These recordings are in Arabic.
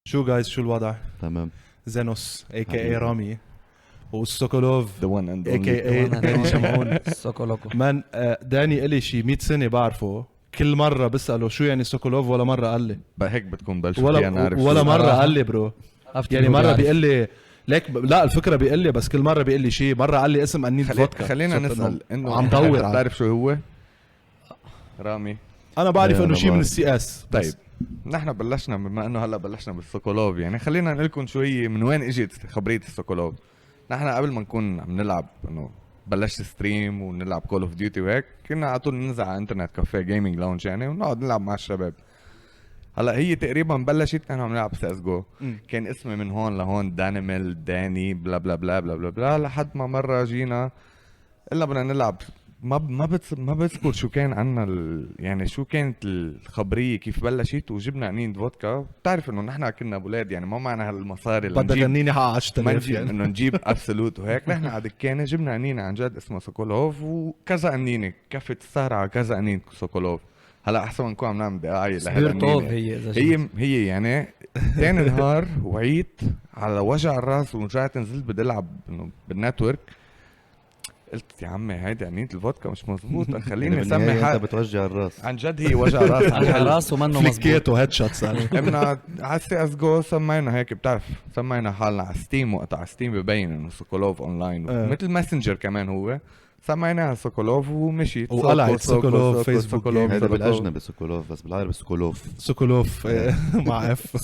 شو جايز، شو الوضع؟ تمام. زينوس اي كي اي رامي والسوكولوف the one and اي only. كي اي داني شمعون. سوكولوكو مان داني إلي شي 100 سنة بعرفه، كل مرة بسأله شو يعني سوكولوف ولا مرة قال لي، هيك بتكون بلشوا فيها نعرف ولا شو. مرة قال لي برو. يعني مرة بيقول لي ليك لا الفكرة بيقول لي، بس كل مرة بيقول لي شيء. مرة قال لي اسم أنين فودكا. خلينا نسأل انه عم دور تعرف شو هو رامي؟ انا بعرف انه أنا شيء من بعرف. السي اس. طيب نحن بلشنا بما انه هلا بلشنا بالسوكولوف، يعني خلينا نقول لكم شو هي من وين اجت خبريه السوكولوف. نحن قبل ما نكون عم نلعب انه بلشت ستريم ونلعب كول اوف ديوتي وهيك، كنا على طول ننزل على انترنت كافيه جيمنج لاونج يعني ونقعد نلعب مع الشباب. هلا هي تقريبا بلشت كنا عم نلعب سي اس جو، كان اسمي من هون لهون دانيميل داني بلا بلا بلا بلا بلا بلا، لحد ما مره جينا الا بدنا نلعب. ما بذكر شو كان عنا يعني شو كانت الخبريه كيف بلشت، وجبنا قنين فودكا. بتعرف انه نحن كنا اولاد يعني ما معنا هالمصاري اللي بدك غنيني حق 10000 يعني انه نجيب ابسولوت وهيك. نحن على دكانه جبنا قنينه عن جد اسمها سوكولوف، وكذا قنينه كفت السهره على كذا قنين سوكولوف. هلا احسن ما نكون عم نعمل دعايه سبيرتوف هي يعني ثاني نهار وعيت على وجع الراس ورجعت نزلت بدي العب بالنتورك. قلت يا عمي هيدي قنينه الفودكا مش مزبوطه، خليني اسمي حالي. انت بتوجع الراس عن جد، هي وجع راس على راسه منه مزبوط. فليكيتو هيد شوتس امنا على السي اس جو سمينا هيك، بتعرف سمينا حالنا على ستيم. وقتها على ستيم ببين انه سوكولوف اونلاين مثل ماسنجر كمان هو، سميناها سوكولوف ومشيت. وقلعت سوكولوف فيسبوك. هذا بالاجنبي سوكولوف، بس بالعربي سوكولوف مع اف.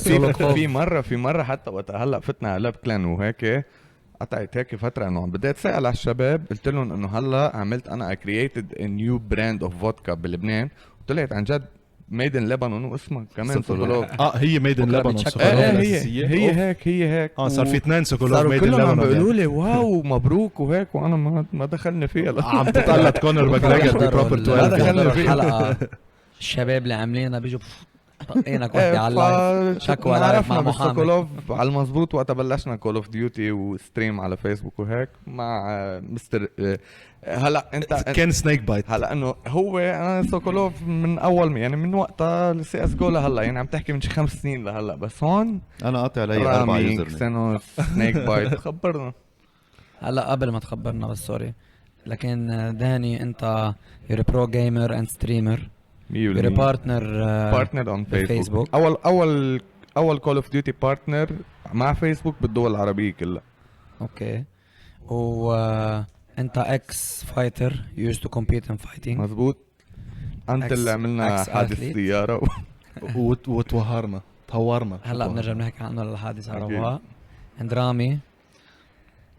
في مره حتى وقتها هلا فتنا على لاب كلان وهيك، قطعت هيك فتره انه بديت اسال على الشباب، قلت لهم انه هلا عملت انا كرييتد ا نيو براند اوف فودكا بلبنان، وطلعت عن جد ميد ان لبنان واسمها كمان سوكولوف. هي ميد ان لبنان هي هيك صار في 2 سوكولوف صاروا ميد ان كلهم عم لبنان. بيقولوا لي واو مبروك وهيك، وانا ما دخلني فيها. عم تطلع كونر ماجريجر ببروبر 12 الحلقه. الشباب اللي عاملينها بيجوا طقينك وحدة على اللايف شكوى عرفنا بالسوكولوف على المزبوط. وقتها بلشنا كول اوف ديوتي وستريم على فيسبوك وهيك مع مستر. هلا انت كان سنيك بايت. هلا انه هو انا سوكولوف من اول يعني من وقتها السي اس جو لهلا، يعني عم تحكي من شي 5 سنين لهلا. بس هون انا قاطع علي 4 يوزر سنيك بايت. خبرنا هلا قبل ما تخبرنا بس سوري، لكن داني انت يور برو جيمر اند ستريمر، يور بارتنر اون فيسبوك. اول كول اوف ديوتي بارتنر مع فيسبوك بالدول العربيه كلها. اوكي. انت اكس فايتر يوز تو كومبيت ان فايتنج. مزبوط. انت اللي عملنا حادث سياره وتوهرنا تهورنا. هلا بنرجع نحكي عنه للحادث على رواق. اند رامي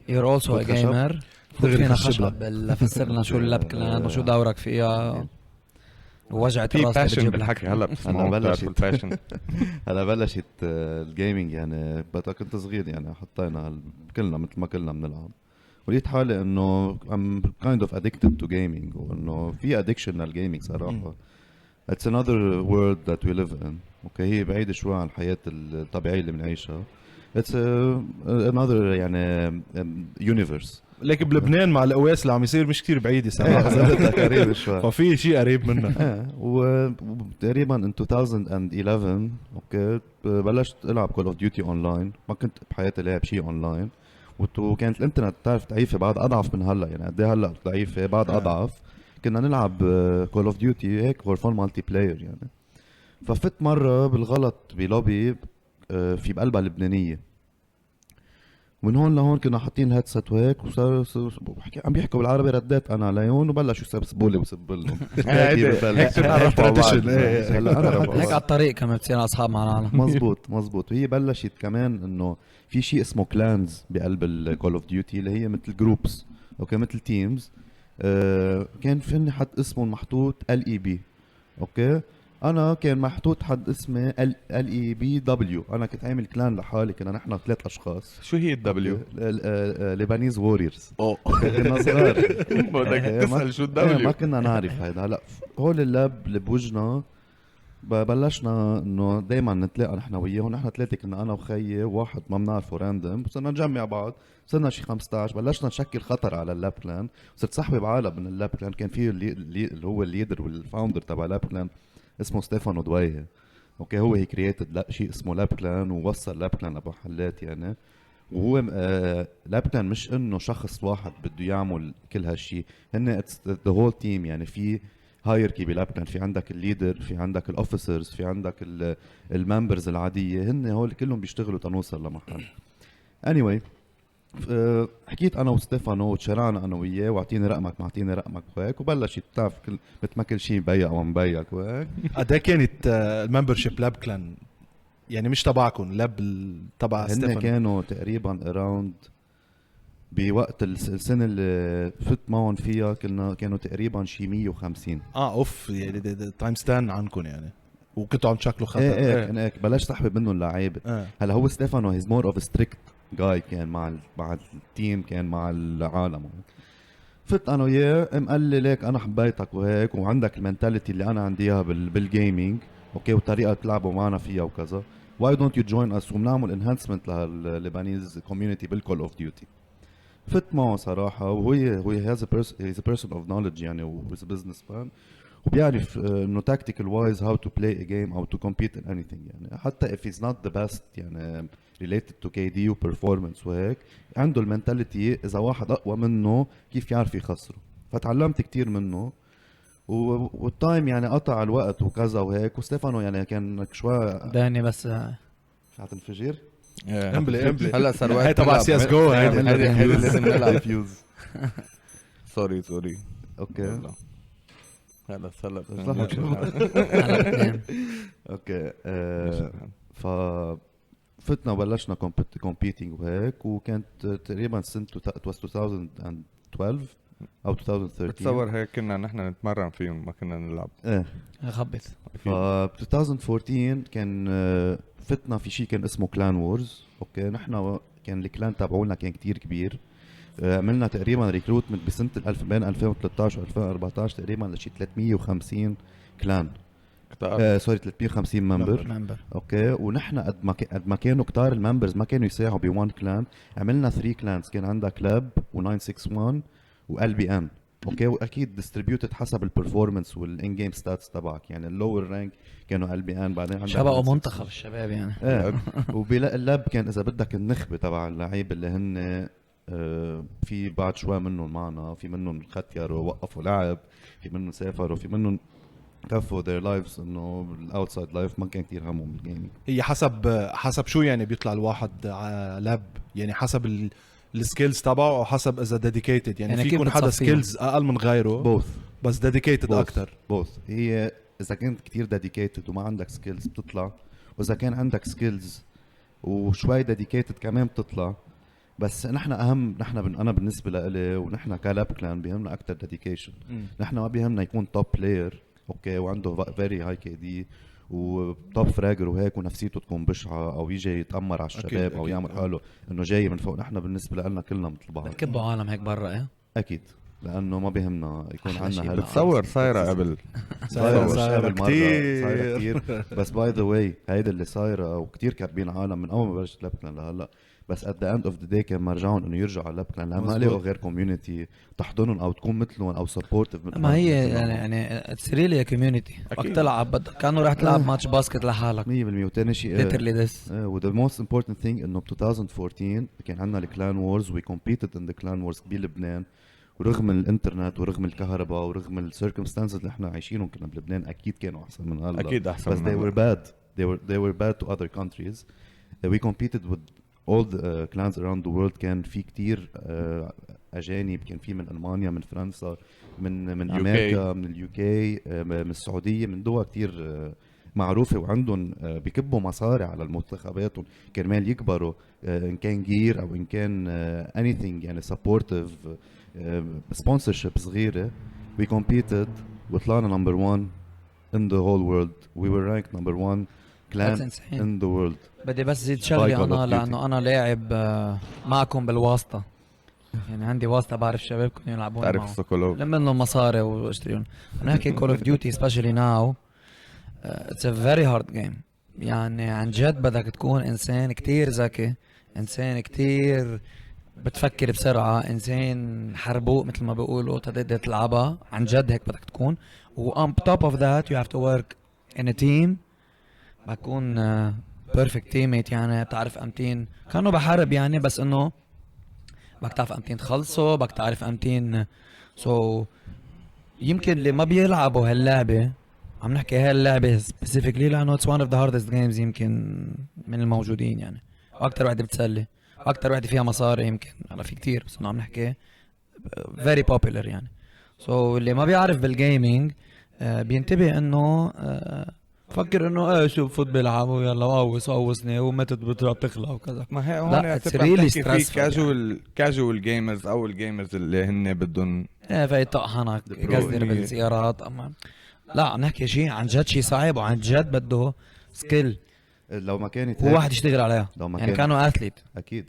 يور اولسو ا جيمر. فينا خشب فسر لنا شو اللاب كلان وشو دورك فيها ووجعت الراس باشن بالحكي. هلا هلا بلشت الجيمنج يعني بقى كنت صغير يعني حطينا كلنا مثل ما كلنا بنلعب، ولقيت حالي انه I'm kind of addicted to gaming، وانه في addiction للجيمنج صراحة. It's another world that we live in. اوكي هي بعيدة شوي عن الحياة الطبيعية اللي بنعيشها. It's another يعني universe. لكن بلبنان مع القواس اللي عم يصير مش كتير بعيد صراحة. قريب شوي. ففي شيء قريب منه. وتقريبا in 2011 اوكي بلشت العب كول اوف ديوتي اونلاين. ما كنت بحياتي لعب شيء اونلاين، وكانت الانترنت تعرف ضعيفه بعد اضعف من هلا، يعني قد ايه هلا ضعيفه بعد اضعف. كنا نلعب كول اوف ديوتي هيك فور فون مالتي بلاير يعني. ففت مره بالغلط بلوبي في بقلبها لبنانيه، ومن هون لهون كنا حاطين هيدسет وهيك، وصار عم بيحكوا بالعربي، رديت انا عليهم وبلشوا يسبوا لي وسب لهم. هيك تعرفوا بعض. هلا انا هيك على الطريق كمان بتصير اصحاب مع العالم. مزبوط. وهي بلشت كمان انه في شيء اسمه كلانز بقلب الكول اوف ديوتي، اللي هي مثل جروبس اوكي مثل تيمز. كان فيني حد اسمه محطوط LEB اوكي. انا كان محطوط حد اسمه LEBW. انا كنت عامل كلان لحالي، كنا نحن 3 اشخاص. شو هي الدبليو؟ ليبانيز ووريرز. كنا صغار. بدك تسأل شو الدبليو؟ ما كنا نعرف هيدا. هلا هول اللاب اللي بوجنا بلشنا انه دائما نتلاقى نحن وياهم. نحن ثلاثه كنا انا وخيي وواحد ما بنعرفه راندم، صرنا نجمع بعض، صرنا شي 15. بلشنا نشكل خطر على اللاب كلان، صرت صاحبي بعالم من اللاب كلان. كان فيه اللي هو الليدر والفاوندر تبع لاب كلان اسمه ستيفانو دويه. اوكي هو هي كرييتد شيء اسمه لاب كلان ووصل لاب كلان لمحلات يعني. وهو لاب كلان مش انه شخص واحد بده يعمل كل هالشيء، هن اتس ذا هول تيم. يعني في هايركي بلاب كلان، في عندك الليدر، في عندك الاوفيسرز، في عندك الممبرز العاديه، هن هول كلهم بيشتغلوا تنوصل لمحل. anyway حكيت انا وستيفانو وتشارعنا انا وياه، واعطيني رقمك ما اعطيني رقمك وهيك، وبلش بتعرف مثل ما كل شيء مبيع ومبيك وهيك. قد كانت الممبرشيب لاب كلان يعني مش تبعكم، لاب تبع هن ستيفانو؟ كانوا تقريبا اراوند بوقت السنه اللي فت معهم فيها كانوا تقريبا شي 150. اوف يعني تايم ستان عنكم يعني، وكنتوا عم تشكلوا خطر. ايه هيك بلشت احبب منهم اللعيبه. هلا هو ستيفانو هيز مور اوف ستريكت جاي، كان مع التيم، كان مع العالم. فت انا وياه، قال لي ليك انا حبيتك وهيك، وعندك المنتاليتي اللي انا عندي اياها بالجيمنج، اوكي، والطريقه تلعبوا معنا فيها وكذا. واي دونت يو جوين اس، وبنعمل انهانسمنت للليبانيز كوميونتي بالكول اوف ديوتي. فت معه صراحه، وهو هيز ا بيرسون اوف نوليدج يعني، وهيز بزنس مان، وبيعرف انه تاكتيكال وايز هاو تو بلاي ا جيم او تو كومبيت ان اني ثينج يعني. حتى if he's not the best يعني related to KD وبرفورمانس وهيك، عنده المنتاليتي اذا واحد اقوى منه كيف يعرف يخسره. فتعلمت كتير منه، والتايم يعني قطع الوقت وكذا وهيك. وستيفانو يعني كان شوي داني بس ساعة الفجر امبلي هلا صار وقت هي تبع سي اس جو، هيدي لازم نلعب. فيوز. سوري اوكي هلا هلا اوكي ف فتنا وبلشنا كومبيتينج وهيك، وكانت تقريبا سنة 2012 او 2013. بتصور هيك كنا نحن نتمرن فيهم، ما كنا نلعب. ايه خبط. ف 2014 كان فتنا في شيء كان اسمه كلان وورز. اوكي نحن كان الكلان تبعولنا كان كتير كبير. عملنا تقريبا ريكروتمنت بسنة بين 2013 و 2014 تقريبا لشي 350 كلان. سوري 350 ممبر. اوكي ونحن قد ما كانوا كتار الممبرز ما كانوا يساعوا ب1 كلان. عملنا 3 كلانز، كان عندك لاب و961 وال بي ان. اوكي واكيد ديستريبيوتد حسب البرفورمانس والان جيم ستاتس تبعك يعني. اللور رانك كانوا ال بي ان، بعدين عندك شبقوا منتخب الشباب يعني. ايه وبلا اللاب كان اذا بدك النخبه تبع اللعيبه اللي هن في بعد شوي منهم معنا، في منهم ختيروا ووقفوا لعب، في منهم سافروا، في منهم كفوا their lives انه الاوتسايد لايف ما كان كتير همهم بالجيمنج. هي حسب شو يعني بيطلع الواحد على لاب يعني؟ حسب السكيلز تبعه او حسب اذا ديديكيتد يعني في يكون حدا سكيلز اقل من غيره بوث بس ديديكيتد اكثر. بوث هي اذا كنت كتير ديديكيتد وما عندك سكيلز بتطلع، واذا كان عندك سكيلز وشوي ديديكيتد كمان بتطلع. بس نحن انا بالنسبه لإلي ونحن كلاب كلان بيهمنا اكثر ديديكيشن. نحن ما بيهمنا يكون توب بلاير اوكي وعنده فيري هاي كي دي وتوب فراجر وهيك ونفسيته تكون بشعه، او يجي يتامر على الشباب أكيد او يعمل حاله انه جاي من فوق. نحن بالنسبه لنا كلنا مثل بعض. بنكبوا عالم هيك برا ايه اكيد، لانه ما بيهمنا يكون عندنا بتصور صايره قبل صايره كتير بس باي ذا واي هيدا اللي صايره وكتير كاتبين عالم من اول ما بلشت لابكلان لهلا. بس at the end of the day كان مرجعهم انه يرجعوا على لابكلان لما ما لقوا غير كوميونيتي تحضنهم او تكون مثلهم او سبورتيف مثلهم. ما هي يعني اتس ريلي كوميونيتي. وقت تلعب كانه رح تلعب ماتش باسكت لحالك 100%. وثاني شيء literally this و the most important thing انه ب 2014 كان عندنا الكلان وورز وي competed in the clan wars بلبنان. ورغم الانترنت ورغم الكهرباء ورغم السيركمستانسز اللي احنا عايشينهم كنا بلبنان اكيد كانوا احسن من هلا. اكيد احسن بس they were bad. they were bad to other countries. We competed with all the clans around the world. كان في كتير اجانب، كان في من المانيا، من فرنسا، من امريكا، من اليو كي، من السعوديه، من دول كتير معروفه وعندهم بيكبوا مصاري على المنتخباتهم كرمال يكبروا، ان كان جير او ان كان anything يعني supportive sponsorship صغيره. we competed وطلعنا number 1 in the whole world. we were ranked number 1 clan in the world. بدي بس زيد شغلي انا لانه انا لاعب معكم بالواسطه يعني عندي واسطه بعرف شبابكم يلعبون تعرف معه السوكولوف لما لهم مصاري واشتريهم. انا هيك كول اوف ديوتي سبيشالي ناو it's a very hard game. يعني عن جد بدك تكون انسان كتير ذكي، انسان كتير بتفكر بسرعة، انسان حربوق مثل ما بيقولوا تقدر تلعبها. عن جد هيك بدك تكون. و on top of that you have to work in a team. بكون perfect teammate، يعني بتعرف امتين كانوا بحارب يعني، بس انه بدك تعرف امتين تخلصوا، بدك تعرف امتين. so يمكن اللي ما بيلعبوا هاللعبة، عم نحكي هاللعبة specifically لانه it's one of the hardest games يمكن من الموجودين يعني، واكتر وحدة بتسلي، اكتر وحدة فيها مصاري يمكن. هلا في كتير بس انه عم نحكي very popular يعني. so اللي ما بيعرف بالجيمينج بينتبه انه فكر انه شوف فوت بيلعبوا يلا قوصني ومتى بتخلع وكذا. ما هي لا هون it's really في stressful كاجوال جيمرز او الجيمرز اللي هن بدهم في طقحنك قصدر بالسيارات. اما لا عم نحكي شيء عن جد شيء صعب، وعن جد بده سكيل لو ما كانت هو واحد يشتغل عليها لو ما يعني. كان- كانوا اثليت اكيد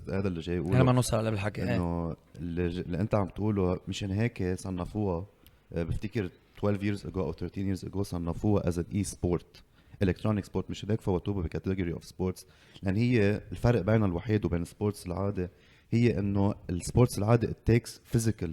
هذا اللي جاي لما اقوله، نوصل على بالحكي. انه اللي انت عم تقوله مشان هيك صنفوها. بفتكر 12 years ago او 13 years ago صنفوها as an e-sport electronic sport. مش هيك فوتوها بكاتيجوري اوف سبورتس، لان هي الفرق بينها الوحيد وبين السبورتس العادي هي انه السبورتس العادي it takes physical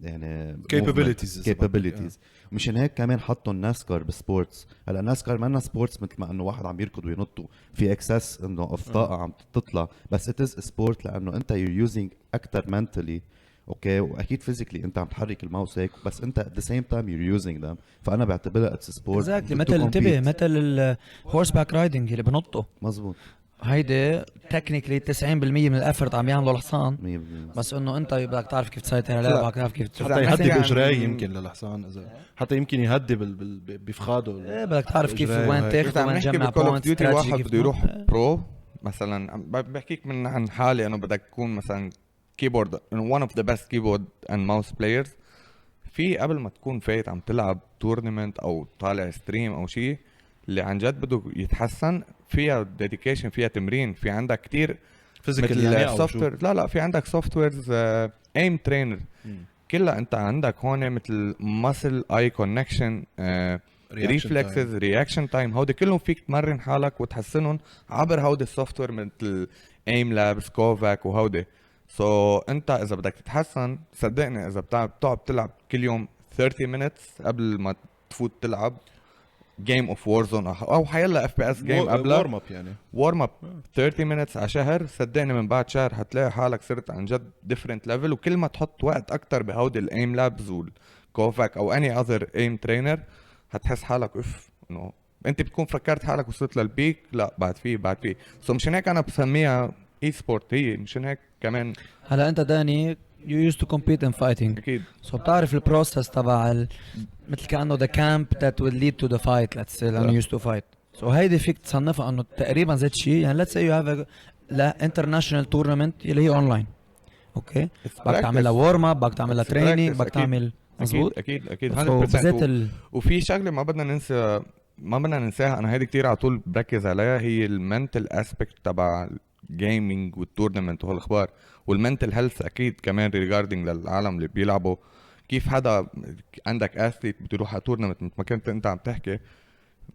يعني capabilities. مشان هيك كمان حطوا الناسكار بالسبورتس. هلا ناسكار ما سبورتس مثل ما انه واحد عم يركض وينط في اكسس انه اوف طاقه عم تطلع، بس it is a sport لانه انت you're using اكثر mentally اوكي، واكيد فيزيكلي انت عم تحرك الماوس هيك، بس انت at the same time you're using them. فانا بعتبرها اتس سبورت exactly مثل انتبه مثل الهورس باك رايدنج اللي بنطوا. مزبوط. هيدي تكنيكلي 90% من الافرت عم يعملوا الحصان، 100%. بس انه انت بدك تعرف كيف تسيطر عليه، بدك تعرف كيف حتى يهدي باجريه يمكن للحصان، اذا حتى يمكن يهدي بفخاده. ايه بدك تعرف كيف وين تاخذ وين تجمع بوينتس. واحد بده يروح إيه. برو مثلا، بحكيك من عن حالي انه بدك تكون مثلا كيبورد one of the best keyboard and mouse players. في قبل ما تكون فايت عم تلعب تورنمنت او طالع ستريم او شيء اللي عن جد بده يتحسن فيها ديديكيشن، فيها تمرين، في عندك كتير فيزيكال يعني سوفت وير. لا في عندك سوفت ويرز ايم ترينر كلها. انت عندك هون مثل ماسل اي كونكشن ريفلكسز رياكشن تايم، هودي كلهم فيك تمرن حالك وتحسنهم عبر هودي السوفت وير مثل ايم لابس كوفاك وهودي. انت اذا بدك تتحسن صدقني اذا بتقعد تلعب كل يوم 30 minutes قبل ما تفوت تلعب جيم اوف وورزون او حيلا اف بي اس جيم قبلها وورم اب يعني وورم اب 30 minutes على شهر، صدقني من بعد شهر هتلاقي حالك صرت عن جد ديفرنت ليفل. وكل ما تحط وقت اكتر بهودي الايم لابز والكوفاك او اني اذر ايم ترينر هتحس حالك انه انت بتكون فكرت حالك وصلت للبيك، لا بعد فيه مشان هيك انا بسميها اي سبورت. هي مشان هيك كمان. هلا انت داني you used to compete in fighting، اكيد so بتعرف البروسس تبع مثل كأنه the camp that will lead to the fight let's say لأنه used to fight. so هيدي فيك تصنفها انه تقريبا زي شيء يعني. let's say you have a international tournament اللي هي اونلاين اوكي، بدك تعملها وورم اب، بدك تعملها تريننج، بدك تعمل مزبوط اكيد 100%. وفي شغله ما بدنا ننساها، انا هيدي كتير على طول بركز عليها، هي المنتل اسبكت تبع الجيمنج والتورنمنت وهالاخبار، والمنتل هيلث اكيد كمان ريجاردنج للعالم اللي بيلعبوا. كيف حدا عندك اثليت بده يروح على تورنمنت مثل ما كنت انت عم تحكي،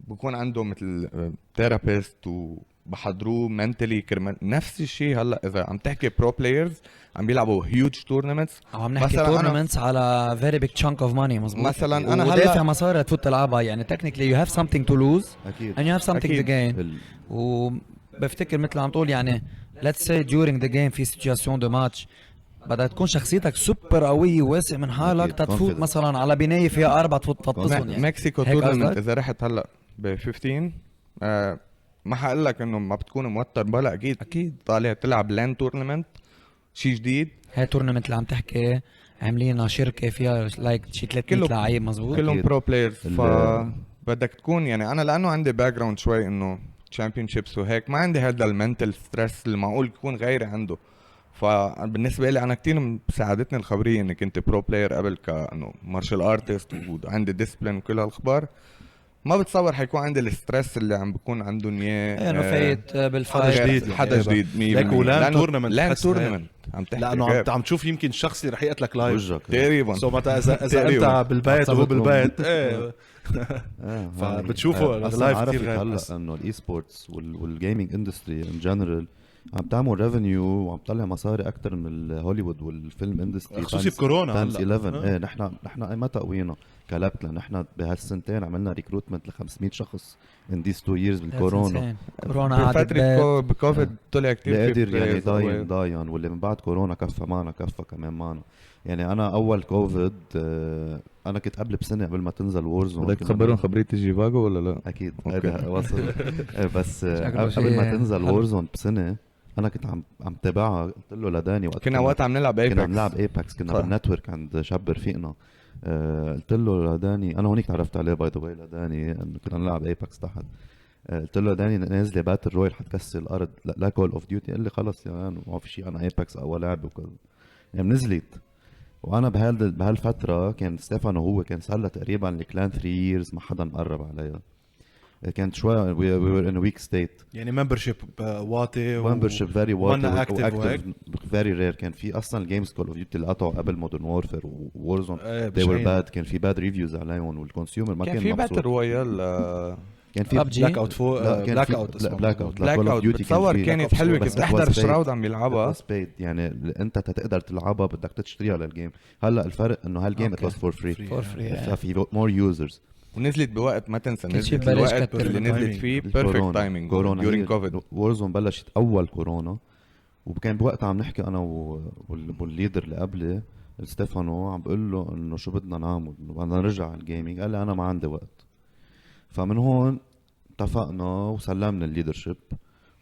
بكون عنده مثل ثيرابيست وبحضروه منتلي كرمال نفس الشيء. هلا اذا عم تحكي برو بلايرز عم بيلعبوا هيوج تورنمنتس، او عم نحكي تورنمنتس على فيري بيج تشانك اوف ماني مزبوط. مثلا انا هلا دافع مصاري تفوت تلعبها يعني technically you have something to lose اكيد and you have something to gain. وبفتكر مثل عم تقول يعني let's say during the game في situation de match بدها تكون شخصيتك سوبر قوية وواسع من حالك تتفوت مثلا على بناية فيها 4 تفوت تفوتهم يعني. مكسيكو تورنمنت اذا رحت هلا ب 15 ما حقول لك انه ما بتكون موتر بلا، اكيد طالع تلعب لان تورنمنت شيء جديد. هاي تورنمنت اللي عم تحكي عاملينها شركة فيها لايك شي 300 لعيب مزبوط، كلهم برو بلايرز. فبدك تكون يعني انا لانه عندي باك جراوند شوي انه تشامبيونشيبس وهيك، ما عندي هذا المنتل ستريس اللي معقول يكون غيري عنده. فبالنسبه لي انا كتير ساعدتني الخبريه اني كنت برو بلاير قبل كانه مارشال ارتست وعندي ديسبلين وكل هالاخبار. ما بتصور حيكون عندي الستريس اللي عم بكون عندهم اياه انه فايت بالفايت حدا جديد 100%. لان تورنمنت لان تورنمنت عم تحكي لانه عم تشوف يمكن الشخص اللي رح يقتلك لايف وجهك تقريبا. سو متى اذا انت بالبيت وهو بالبيت ايه فبتشوفوا اصلا اللايف كتير غير. هلا انه الاي سبورتس والجيمنج اندستري ان جنرال عم تعمل ريفينيو وعم تطلع مصاري اكثر من هوليوود والفيلم اندستري، خصوصي بكورونا تايمز هلا. 11. ايه نحن اي متى قوينا كلبنا، نحن بهالسنتين عملنا ريكروتمنت ل 500 شخص in these 2 years بالكورونا. كورونا قعدت بفترة بكوفيد طلع كتير اللي في قدر يعني players. ضاين واللي من بعد كورونا كفى معنا كفى كمان معنا. يعني انا اول كوفيد انا كنت قبل بسنه قبل ما تنزل وورزون. بدك تخبرهم خبرية الجيفاغو ولا لا؟ اكيد أوكي. هذا وصل. بس شكله قبل ما شيء تنزل حلو. وورزون بسنه انا كنت عم تابعها. قلت له لداني وقت كنا وقت عم نلعب كنا عم ايباكس. نلعب ايباكس، كنا صح. بالنتورك عند شاب رفيقنا. قلت له لداني، انا هونيك تعرفت عليه باي ذا واي لداني، انه كنا نلعب ايباكس تحت. قلت له داني نازله باتل رويال حتكسر الارض، لا كول اوف ديوتي. قال لي خلص يا مان ما في شيء، انا ايباكس اول لعبه وكذا. يعني نزلت وانا بهالفتره كان ستيفانو هو كان صار له تقريبا الكلان 3 years ما حدا مقرب عليها. كانت شوي we were in a weak state. يعني ممبرشيب واطي membership very وانا water active وهيك. very rare. كان في اصلا الجيمز كول اوف ديوتي اللي قطعوا قبل مودرن وورفير وورزون they were بشعين. bad. كان في bad reviews عليهم والكونسيومر ما كان كان في مبسوط. باتل رويال. كان في PUBG. بلاك اوت فوق لا كان بلاك في اوت بلاك اوت بلاك اوت بتصور كانت حلوه. بس كنت احضر it was شراود paid. عم يلعبها. يعني انت تقدر تلعبها بدك تشتريها للجيم. هلا الفرق انه هالجيم it أوكي. was for free. فور فري. ففي more users. ونزلت بوقت ما تنسى، كل شي نزلت ببلاش الوقت كتر اللي نزلت timing. فيه بيرفكت تايمينج كورونا during كوفيد. وورزون بلشت اول كورونا، وكان بوقتها عم نحكي انا والليدر اللي قبلي ستيفانو، عم بقول له انه شو بدنا نعمل، إنه بدنا نرجع على الجيمنج. قال لي انا ما عندي وقت. فمن هون اتفقنا وسلمنا الليدرشيب.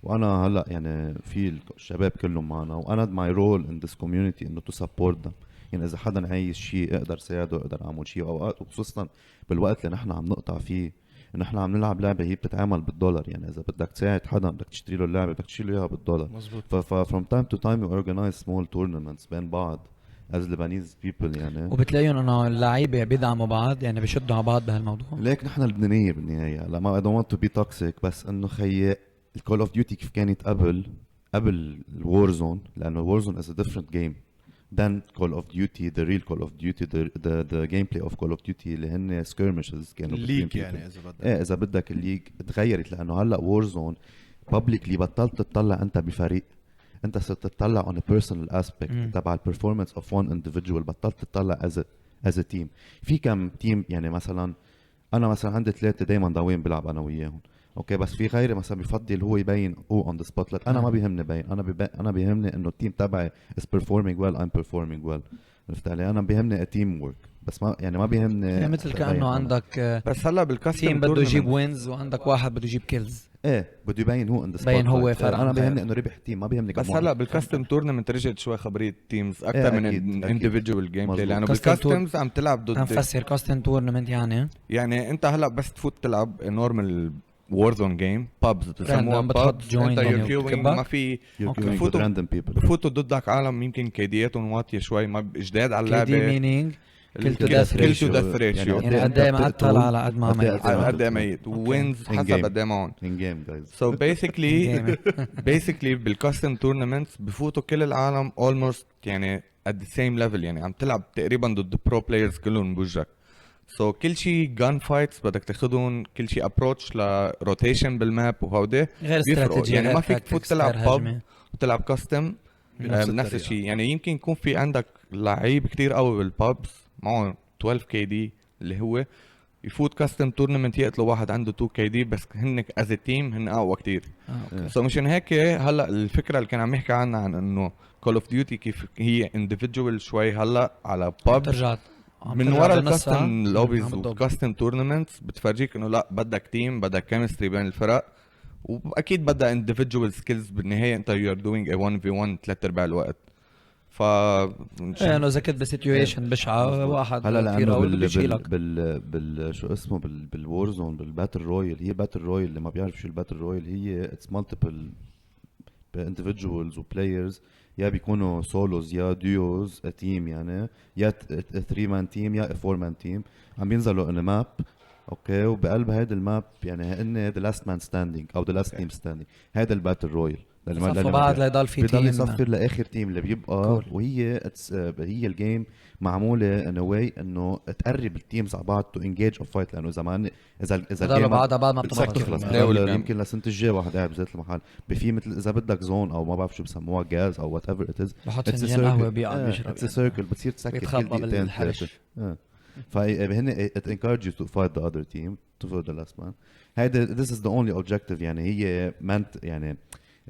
وانا هلا يعني في الشباب كلهم معنا، وانا ماي رول ان ذس كوميونتي انه تو سبورت ذم. يعني اذا حدا عايز شيء اقدر ساعده، اقدر اعمل شيء. اوقات وخصوصا بالوقت اللي نحن عم نقطع فيه، انه نحن عم نلعب لعبه هي بتتعامل بالدولار. يعني اذا بدك تساعد حدا بدك تشتري له اللعبه بدك تشتري له اياها بالدولار. مزبوط. from time to time we organize small tournaments بين بعض as Lebanese people يعني. وبتلاقيهم انه اللعيبه بيدعموا بعض، يعني بيشدوا على بعض بهالموضوع. ليك نحن اللبنانيه بالنهايه. لا ما I don't want to be toxic، بس انه خيي الكول اوف ديوتي كيف كانت قبل الوور زون، لانه الوور زون is a different game than Call of Duty. the real Call of Duty the gameplay of Call of Duty اللي هن skirmishes كانوا الليج between يعني people. اذا بدك. ايه اذا بدك الليج تغيرت، لانه هلا وور زون publicly بطلت تطلع انت بفريق، انت صرت تطلع on a personal aspect تبع البرفورمانس of one individual. بطلت تطلع as a team. في كم تيم يعني مثلا انا مثلا عندي 3 دايما ضاوين بلعب انا وياهم، اوكي، بس في غيري مثلا بفضل هو يبين هو اون ذا سبوت لايت. انا ما بيهمني باين، انا بيهمني انه التيم تبعي is performing well I'm performing well. عرفت علي؟ انا بيهمني تيم ورك، بس ما يعني ما بيهمني يعني مثل تبين كانه أنا. عندك بس هلا بالكاستم تيم بده يجيب وينز وعندك واحد بده يجيب كيلز. ايه بده يبين هو اون ذا بين هو فرق انا عن بيهمني غيره. انه ربح تيم، ما بيهمني كم بس واحد. هلا بالكاستم تورنمنت رجعت شوي خبريه تيمز إيه اكثر من أكيد، أكيد. الانديفيدوال جيم بلاي، مظبوط. لانه Custom بالكاستمز عم تلعب ضد. تنفسر كاستم تورنمنت يعني انت هلا بس تفوت تلعب نورمال وورزون جيم بابز بسموها Random، بتحط بابز. join انت يعني يور كيوينج وبتكبك. ما في أوكي. بفوتوا- راندوم بيبل بفوتوا ضدك عالم يمكن كيدياتهم واطيه شوي، ما جداد على كي دي اللعبه. مينينج kill to كل death تو ratio. ديث ريشيو يعني قد ايه معطل على قد ما ميت. على قد ايه ميت وينز In حسب game. قد ايه معهم. ان جيم جايز. سو بيسكلي بالكاستم تورنمنتس بفوتوا كل العالم اولموست يعني at the same level، يعني عم تلعب تقريبا ضد برو بلايرز كلهم بوجهك. سو كل شيء جان فايتس بدك تاخذهم، كل شيء ابروتش لروتيشن بالماب وهودي غير بيفرقوا. استراتيجيه يعني غير ما فيك تفوت tactics، تلعب غير باب هجمة. وتلعب كاستم بنفس بنفس الطريقة. الشيء. يعني يمكن يكون في عندك لعيب كتير قوي بالبابس معه 12 كي دي اللي هو يفوت كاستم تورنمنت يقتلوا واحد عنده 2 كي دي، بس هن از تيم هن اقوى كتير. أوكي. سو مشان هيك هلا الفكره اللي كان عم يحكي عنها عن انه كول اوف ديوتي كيف هي individual شوي هلا على باب ترجع من ورا الكاستم لوبيز والكاستم تورنمنتس بتفرجيك انه لا بدك تيم، بدك كيمستري بين الفرق، واكيد بدها individual سكيلز. بالنهايه انت يو ار دوينج ا 1v1 ثلاث ارباع الوقت. ف يعني اذا كنت بسيتويشن بشعه واحد هلا كثير لانه قوي بده يشيلك. بال شو اسمه بالوور زون بالباتل رويال، هي باتل رويال اللي ما بيعرف شو الباتل رويال هي اتس مالتيبل individuals وبلايرز، يا بيكونوا سولوز يا ديوز تيم، يعني يا 3 مان تيم يا 4 مان تيم عم بينزلوا ان ماب. اوكي، وبقلب هيدا الماب يعني هن ذا لاست مان ستاندينج او ذا لاست تيم ستاندينج. هذا الباتل رويال صفوا بعض ليضل في بيضل تيم يصفر لاخر تيم اللي بيبقى cool. وهي هي الجيم معموله ان واي انه تقرب التيمز على بعض تو انجيج اوف فايت، لانه زمان اذا ضلوا الجيم بعض بعد ما بتخلص بتخلص يمكن لسنه الجاي واحد قاعد بذات المحل بفي مثل اذا بدك زون او ما بعرف شو بسموها جاز او وات ايفر ات از، بحط فنجان قهوه بيقعد بيشرب اتس سيركل بتصير تسكر كل بيتخبى دقيقتين بالحرش. فهن it encourage you to fight the other team to fight the last man. هيدا this is the only objective، يعني هي meant يعني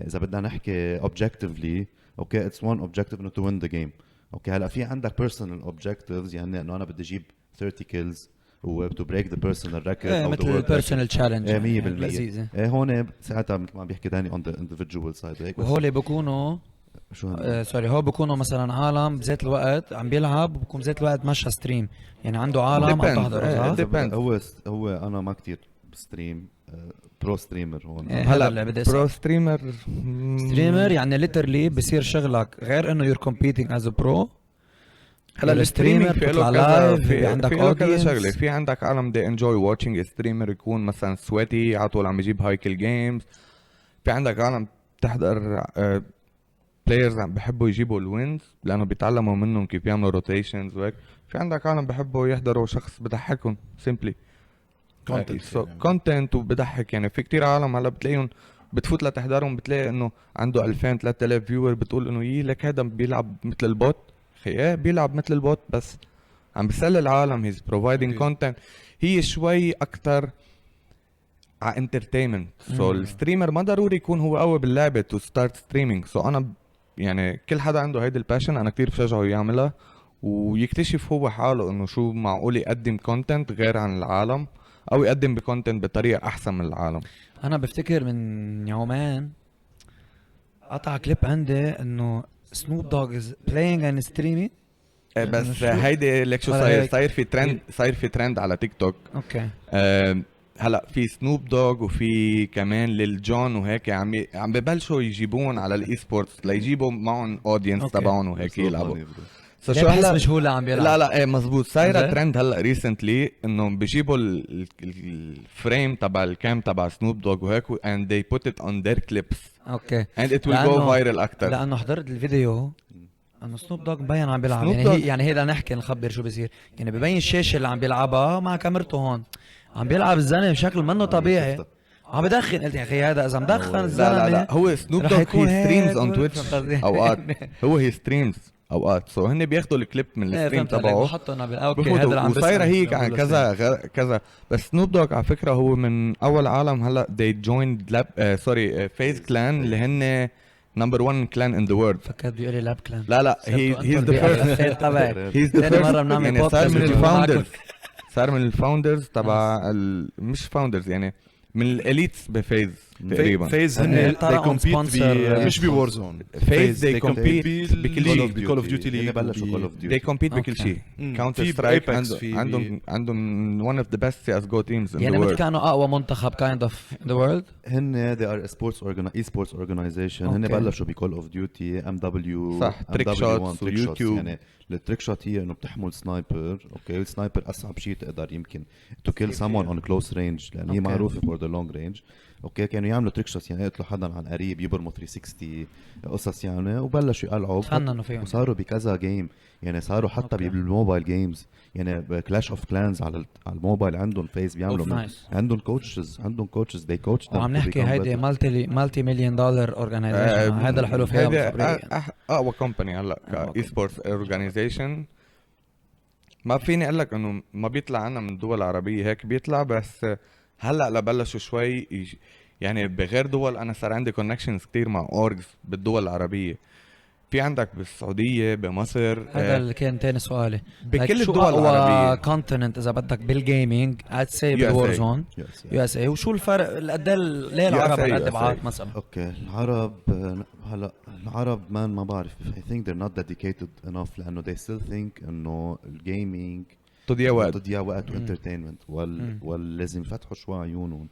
اذا بدنا نحكي objectively اوكي it's one objective انه to win the game. اوكي هلا في عندك personal objectives، يعني انه انا بدي اجيب 30 kills و to break the personal record او مثل البيرسونال تشالنج 100%. لذيذه. هون ساعتها مثل ما بيحكي داني on the individual side هيك. وهول بيكونوا شو سوري هو بيكونوا مثلا عالم بذات الوقت عم بيلعب وبكون بذات الوقت مشى ستريم، يعني عنده عالم عم تحضر صح؟ هو انا ما كتير ستريم برو ستريمر هون. هلا اللي بدي برو ستريمر ستريمر يعني ليترلي بصير شغلك غير انه يور كومبيتينج از برو. هلا الستريمر في له كذا، في عندك له كذا audience. شغله. في عندك عالم دي انجوي واتشينج ستريمر يكون مثلا سويتي على طول عم يجيب هايكل جيمز. في عندك عالم تحضر بلايرز عم بحبوا يجيبوا الوينز لانه بيتعلموا منهم كيف يعملوا روتيشنز وهيك. في عندك عالم بحبوا يحضروا شخص بضحكهم سيمبلي كونتنت وبضحك. يعني في كتير عالم هلا بتلاقيهم بتفوت لتحضرهم بتلاقي انه عنده 2000 3000 فيور، بتقول انه يي لك هذا بيلعب مثل البوت. ايه بيلعب مثل البوت بس عم بيسلي العالم. هيز بروفايدنج كونتنت. هي شوي اكتر على انترتينمنت. سو الستريمر ما ضروري يكون هو قوي باللعبه تو ستارت ستريمينج. سو انا يعني كل حدا عنده هيدي الباشن، انا كتير بشجعه يعملها ويكتشف هو حاله انه شو معقول يقدم كونتنت غير عن العالم او يقدم بكونتنت بطريقه احسن من العالم. انا بفتكر من يومين قطع كليب عندي انه سنوب دوغ از بلاينج اند ستريمينج. بس هيدي ليك شو صاير في ترند، صاير في ترند على تيك توك. اوكي هلا في سنوب دوغ وفي كمان للجون وهيك عم ببلشوا يجيبون على الاي سبورتس ليجيبوا معهم اودينس تبعهم وهيك يلعبوا. شو هلا مش هو اللي عم بيلعب. لا ايه مزبوط. صايره ترند هلا ريسنتلي انه بيجيبوا الفريم تبع الكام تبع سنوب دوغ وهيك and they put it on their clips. اوكي and it will go viral اكثر. لانه حضرت الفيديو انه سنوب دوغ مبين عم بيلعب. يعني يعني هيدا نحكي نخبر شو بيصير. يعني ببين الشاشه اللي عم بيلعبها مع كاميرته هون عم بيلعب الزلمه بشكل منه طبيعي عم بدخن. قلت يا اخي هذا اذا مدخن الزلمه لا هو سنوب دوغ هي ستريمز اون تويتش اوقات. هو هي ستريمز اوقات. سو هن بياخذوا الكليب من الستريم تبعه بحطوا اوكي هذا اللي عم وصايره هيك عن كذا كذا. بس سنوب دوغ على فكره هو من اول عالم هلا they joined FaZe Clan اللي هن number one clan in the world. فكرت بيقول لي لاب كلان. لا he's the first تبعي. he's the ثاني first. مره بنعمل يعني صار من الفاوندرز تبع مش فاوندرز يعني من الاليتس بفيز تقريبا. فيز هن they compete مش بوار زون. فيز they compete بكل شيء. بكول اوف ديوتي ليج بلشوا كول اوف ديوتي they compete بكل شيء. كاونتر سترايك عندهم one of the best CS:GO teams in the يعني world. مثل كانوا اقوى منتخب kind of in the world. هن they are a sports organization. هن بلشوا بكول اوف ديوتي MW صح تريك شوتس ويوتيوب. يعني التريك شوت هي انه بتحمل سنايبر. اوكي السنايبر اصعب شيء تقدر يمكن to kill someone on close range لان هي معروفه for the long range. اوكي كانوا يعملوا تريك شوتس يعني يقتلوا حدا عن قريب يبرموا 360 قصص يعني وبلشوا يقلعوا تفننوا فيهم وصاروا بكذا جيم. يعني صاروا حتى بالموبايل جيمز يعني كلاش اوف كلانز على الموبايل عندهم فيس بيعملوا عندهم كوتشز they coach them. وعم نحكي هيدي مالتي مليون دولار اورجانيزيشن. هذا الحلو فيها اقوى كومباني هلا كاي سبورتس اورجانيزيشن. ما فيني اقول لك انه ما بيطلع عنا من الدول العربيه هيك بيطلع. بس هلا لبلشوا شوي يعني بغير دول. انا صار عندي كونكشنز كتير مع اورجز بالدول العربيه. في عندك بالسعوديه بمصر. هذا اللي كان تاني سؤالي بكل الدول العربيه كونتيننت اذا بدك بالجيمنج اد سي بالوور زون يو اس اي. وشو الفرق ليه العرب قد بعاد مثلا؟ اوكي العرب هلا العرب ما بعرف I think they're not dedicated enough لانه they still think انه الجيمنج تضيع وقت وانترتينمنت ولازم يفتحوا شوي عيونهم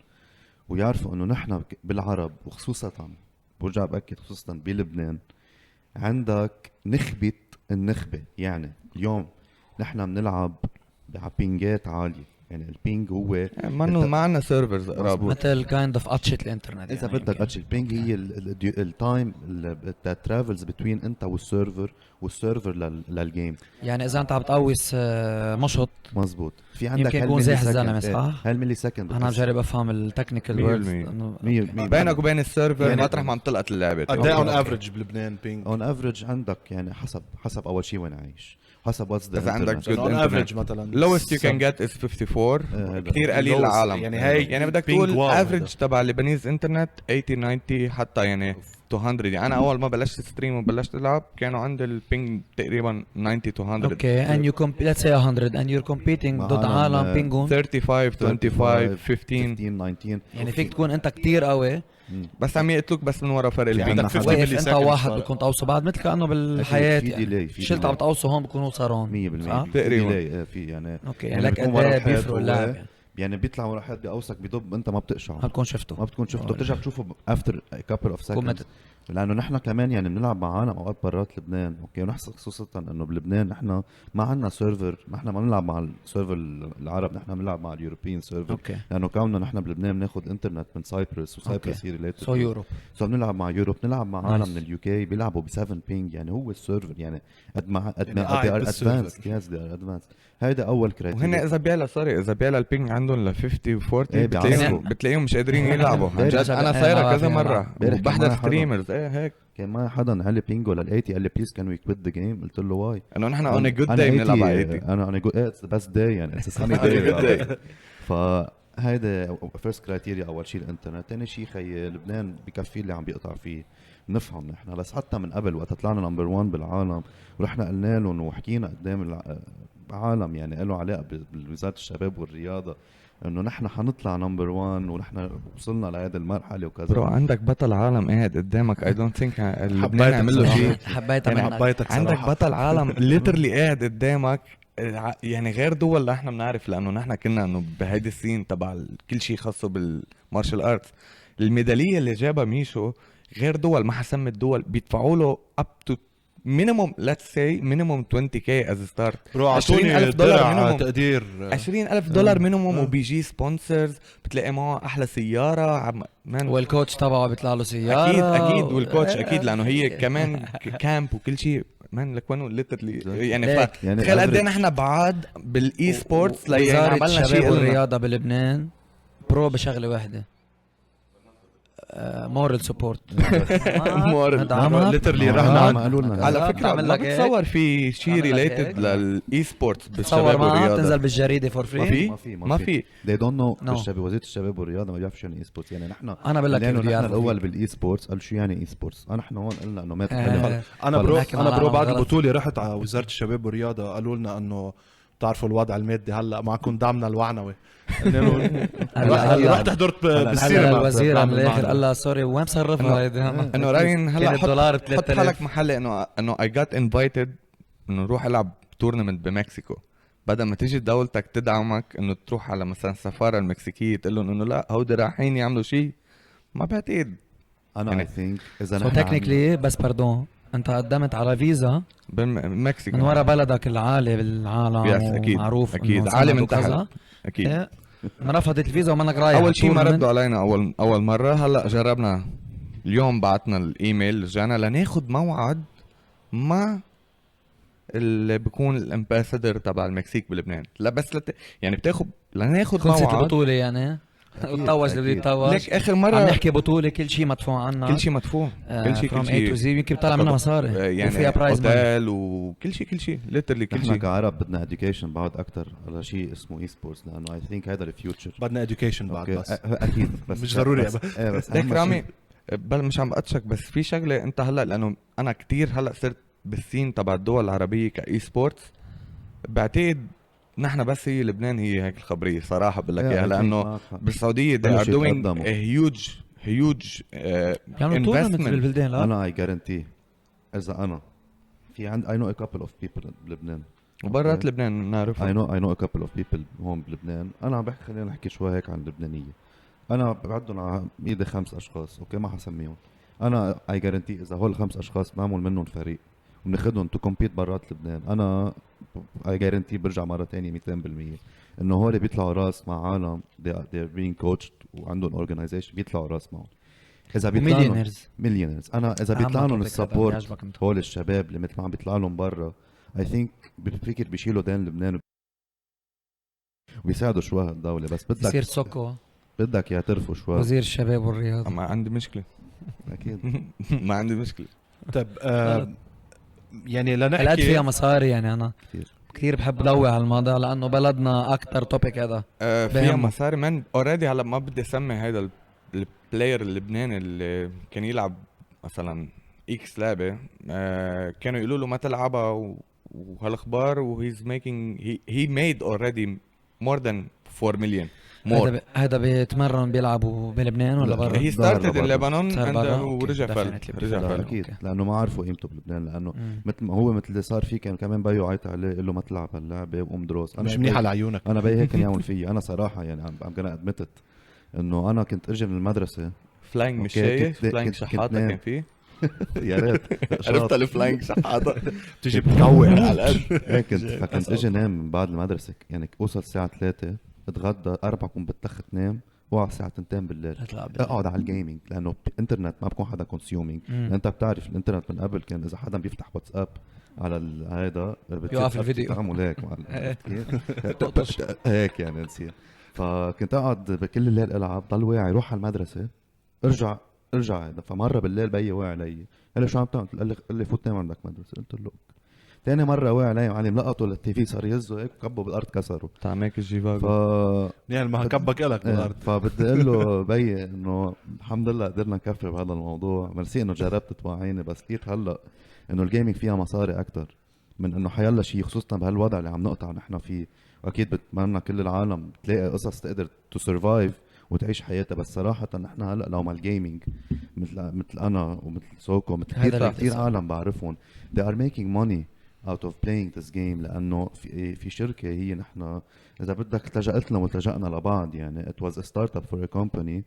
ويعرفوا انه نحن بالعرب وخصوصا برجع باكد خصوصا بلبنان عندك نخبة النخبة. يعني اليوم نحن بنلعب بينجات عالية يعني البينج هو ما عندنا سيرفرز قراب. مثل كايند اوف قطشه الانترنت اذا يعني بدك اتش البينج هي التايم الترافلز بتوين انت والسيرفر للجيم. يعني اذا انت عم تقوس مشط مزبوط. في عندك يمكن يكون زاح الزلمه صح؟ هالملي سكند انا بجرب افهم التكنيكال ووردز 100% بينك وبين السيرفر يعني مطرح ما عم تلقط اللعبه. قد ايه اون افريج بلبنان بينج؟ اون افريج عندك يعني حسب اول شيء وين عايش، حسب واتس ذا إذا عندك good اون internet. افريج مثلا lowest you can get is 54. كثير قليل lowest. العالم يعني هاي يعني بدك ping تقول واو افريج هذا. تبع اللبنانيز انترنت 80 90 حتى يعني 200. يعني انا اول ما بلشت ستريم وبلشت العب كانوا عندي البينج تقريبا 90 to 100. اوكي and you let's say 100 and you're competing مع ضد عالم، عالم بينجون 35 25 15. 19. يعني فيك تكون انت كتير قوي بس عم يقتلوك بس من ورا فرق في البينج. عندك واقف واقف millisecond انت واحد فرق. بتكون تقوصه بعد مثل كانه بالحياه في delay، يعني في شلت delay. عم تقوصه هون بكونوا صار هون 100% صح؟ تقريباً. في يعني اوكي يعني يعني لك بيكون قد ورا ايه واحد بيفرق هو- اللاعب يعني. يعني بيطلع ورا حد بقوسك بدب انت ما بتقشعه، ما بكون شفته ما بتكون شفته، بترجع بتشوفه افتر كابل اوف بكون سكندز. لانه نحن كمان يعني بنلعب مع عالم اوقات برات لبنان، اوكي، ونحس خصوصا انه بلبنان نحن ما عندنا سيرفر، نحن ما بنلعب مع السيرفر العرب، نحن بنلعب مع اليوروبيان سيرفر، اوكي لانه كوننا نحن بلبنان بناخذ انترنت من سايبرس، وسايبرس هي ريليتد سو يوروب سو بنلعب مع يوروب، بنلعب مع Nice. عالم من اليو كي بيلعبوا ب 7 بينج، يعني هو السيرفر يعني قد ما يعني قاعد بالسيرفر. ادفانس يس ادفانس. هيدا اول وهن كرايتيريا. اذا بيعلى البينج عندهم ل 50 و 40 إيه بتلاقيهم مش قادرين يلعبوا. عن جد امبارح انا صايره ما كذا فينا مره نلعب. امبارح وبحضر كان معي حدا. ستريمرز هيك كان معي حدا على بينجو لل 80 قال لي بليز كان وي كويت ذا جيم، قلت له واي؟ انه نحن اون جود داي بنلعب على 80. انا جود اتس ذا بيست داي يعني اتس ساني داي. فهيدا فيرست كرايتيريا اول شيء الانترنت. ثاني شيء خي لبنان بكفي اللي عم بيقطع فيه، نفهم نحن بس حتى من قبل وقت طلعنا نمبر 1 بالعالم ورحنا قلنا لهم وحكينا قدام العالم يعني له علاقه بوزاره الشباب والرياضه انه نحن حنطلع نمبر 1 ونحن وصلنا لهذه المرحله وكذا. برو عندك بطل عالم قاعد قدامك. اي دونت ثينك لبنان عمل له شيء. حبيتها يعني منك حبيتك عندك صراحة. بطل عالم ليترلي قاعد قدامك. يعني غير دول اللي احنا بنعرف لانه نحن كنا انه بهيدي السين تبع كل شيء خاصه بالمارشال ارتس. الميداليه اللي جابها ميشو غير دول ما حسمت دول بيدفعوا له اب تو مينيموم ليتس سي مينيموم 20k از ستارت. برو $20,000 اعطوني درع مينيموم. تقدير. $20,000 مينيموم وبيجي سبونسرز بتلاقي معه احلى سياره مان. والكوتش تبعه بيطلع له سياره اكيد والكوتش اكيد لانه هي كمان كامب وكل شيء مان لك وين ليترلي يعني ليك. يعني تخيل قد ايه average. نحن بعاد بالاي سبورتس لين وزارة عملنا الشباب شيء قلنا. والرياضة بلبنان برو بشغلة واحدة مورال سبورت Moral. ليترلي ما رحنا قالوا لنا على بالظبط، فكره بعمل ما لك هيك. بتصور في شيء بعمل لك ريليتد هيك. للاي سبورتس تصور بالشباب معها والرياضه. تنزل بالجريدة فور ما فري في؟ ما في they don't know. No. الشباب وزير الشباب والرياضه ما بيعرفوا شو يعني اي سبورتس. يعني نحن أنا بقول لك لانه كيف نحن بيعرفوا الاول فيه. بالاي سبورتس قال شو يعني اي سبورتس. احنا هون قلنا انه ما آه. تحل. انا برو نحكي مع انا برو العالم بعد غلط. البطوله رحت على وزاره الشباب والرياضه قالوا لنا انه بتعرفوا الوضع المادي هلا معكم دعمنا الوعنوي. قلنا لهم هلا رحت حضرت هلا بالسينما الوزير بعمل من الاخر معنا. قال لها سوري وين مصرفها هيدي انه راين هلا كان الدولار حط 3000. حالك محل انه اي جات انفايتد انه نروح العب تورنمنت بمكسيكو. بدل ما تيجي دولتك تدعمك انه تروح على مثلا السفاره المكسيكيه تقول لهم انه لا هودي رايحين يعملوا شيء ما بعتقد. انا يعني اي ثينك اذا سو نحن تكنيكلي بس باردون انت قدمت على فيزا بمكسيكو من ورا بلدك العالي بالعالم يس اكيد ومعروف اكيد إنه عالم سند انتهى وكذا. اكيد. إيه، ما رفضت الفيزا ومنك رايح اول شيء ما التورنمنت. ردوا علينا اول مره. هلا جربنا اليوم بعتنا الايميل رجعنا لناخد موعد مع اللي بيكون الامباسادور تبع المكسيك بلبنان. لا بس يعني بتاخد لناخد خلصت موعد. البطولة يعني وتطوج اللي بده يتطوج. ليك اخر عم مره نحكي بطولة كل شيء مدفوع عنا كل شيء مدفوع كل شيء from كل A to شيء Z يمكن بيطلع منها مصاري يعني وفيها برايز ماني. اوتيل وكل شيء ليترلي كل نحن شيء. كعرب بدنا اديوكيشن بعد اكثر على شيء اسمه اي سبورتس لانه اي ثينك هذا الفيوتشر. بدنا اديوكيشن بعد بس اكيد بس مش ضروري بس, بس ليك أهم رامي شيء- بل مش عم بقطشك بس في شغله انت هلا لانه انا كتير هلا صرت بالسين تبع الدول العربيه كاي سبورتس. بعتقد نحن بس هي لبنان هي هيك الخبريه صراحه بقول لك إيه، اياها I think لانه معك حق. بالسعوديه they بلشوا are doing يتقدموا. a huge بيعملوا تورنمنت investment. بالبلدان لا انا اي جارنتي اذا انا في عند اي نو ا كابل اوف بيبل بلبنان وبرات أوكي. لبنان نعرف اي نو ا كابل اوف بيبل هون بلبنان. انا عم بحكي خلينا نحكي شوي هيك عن اللبنانيه. انا بعدهم على ايدي 5 اشخاص اوكي ما حسميهم. انا اي جارنتي اذا هول 5 اشخاص بنعمل منهم فريق وبناخذهم تو كومبيت برات لبنان. انا اي جارنتي برجع مره تانية 200% انه هول بيطلعوا راس مع عالم they're being coached وعندهم اورجنايزيشن بيطلعوا راس معهم. اذا بيطلع لهم مليونيرز، انا اذا بيطلع لهم السبورت هول الشباب اللي مثل ما عم بيطلع لهم برا اي ثينك بفكر بيشيلوا دين لبنان وبيساعدوا شوي الدولة. بس بدك يصير سوكو بدك يعترفوا شوي وزير الشباب والرياضة. ما عندي مشكلة اكيد ما عندي مشكلة. طيب يعني لنحكي القد فيها مصاري يعني انا كتير كثير بحب لوي على الموضوع لانه بلدنا اكثر توبيك هذا فيها مصاري من اوريدي. هلا ما بدي اسمي هيدا البلاير اللبناني اللي كان يلعب مثلا اكس لعبة كانوا يقولوا له ما تلعبها وهالاخبار وهيز ميكينج هي ميد اوريدي مور ذان 4 مليون مور. هذا بيتمرن بيلعبوا بلبنان ولا برا؟ هي ستارتد ان لبنان ورجع رجع اكيد لانه ما عرفوا قيمته بلبنان لانه مثل ما هو مثل اللي صار فيه كان كمان بيو عيط عليه قال له ما تلعب هاللعبه وقوم دروس. انا مش منيح على عيونك. انا بي هيك كان يعمل فيي انا صراحه يعني عم كان ادمتت انه انا كنت ارجع من المدرسه فلاينج مش شايف فلاينج شحاطه كان فيه يا ريت عرفت الفلاينج شحاطه تجي بتكوع على القد هيك فكنت اجي نام من بعد المدرسه يعني اوصل الساعه 3 اتغدى 4 كون بتخت نام وعلى الساعه 2 بالليل اقعد على الجيمنج لانه انترنت ما بكون حدا كونسيومينج. انت بتعرف الانترنت من قبل كان اذا حدا بيفتح واتساب على هذا بيوقف الفيديو تعمل هيك هيك يعني نصير. فكنت اقعد بكل الليل العب ضل واعي روح على المدرسه ارجع هذا. فمره بالليل بيي واعي علي قال لي شو عم تعمل؟ قال لي فوت نام عندك مدرسه. قلت له ثاني مره واعي علي معلم لقطوا للتي في صار يهزوا هيك كبوا بالارض كسروا تعميك الجيفاغو يعني ما كبك لك بالارض. فبدي اقول له بيي انه الحمد لله قدرنا نكفي بهذا الموضوع. ميرسي انه جربت توعيني بس لقيت هلا انه الجيمنج فيها مصاري اكثر من انه حيلا شيء خصوصا بهالوضع اللي عم نقطع نحن فيه. واكيد بتمنى كل العالم تلاقي قصص تقدر تو سرفايف وتعيش حياتها. بس صراحه نحن هلا لو مع الجيمنج مثل انا ومثل سوكو مثل كثير عالم بعرفهم they are making money out of playing this game لانه في شركه هي نحن اذا بدك التجأت لنا والتجأنا لبعض يعني it was a startup for a company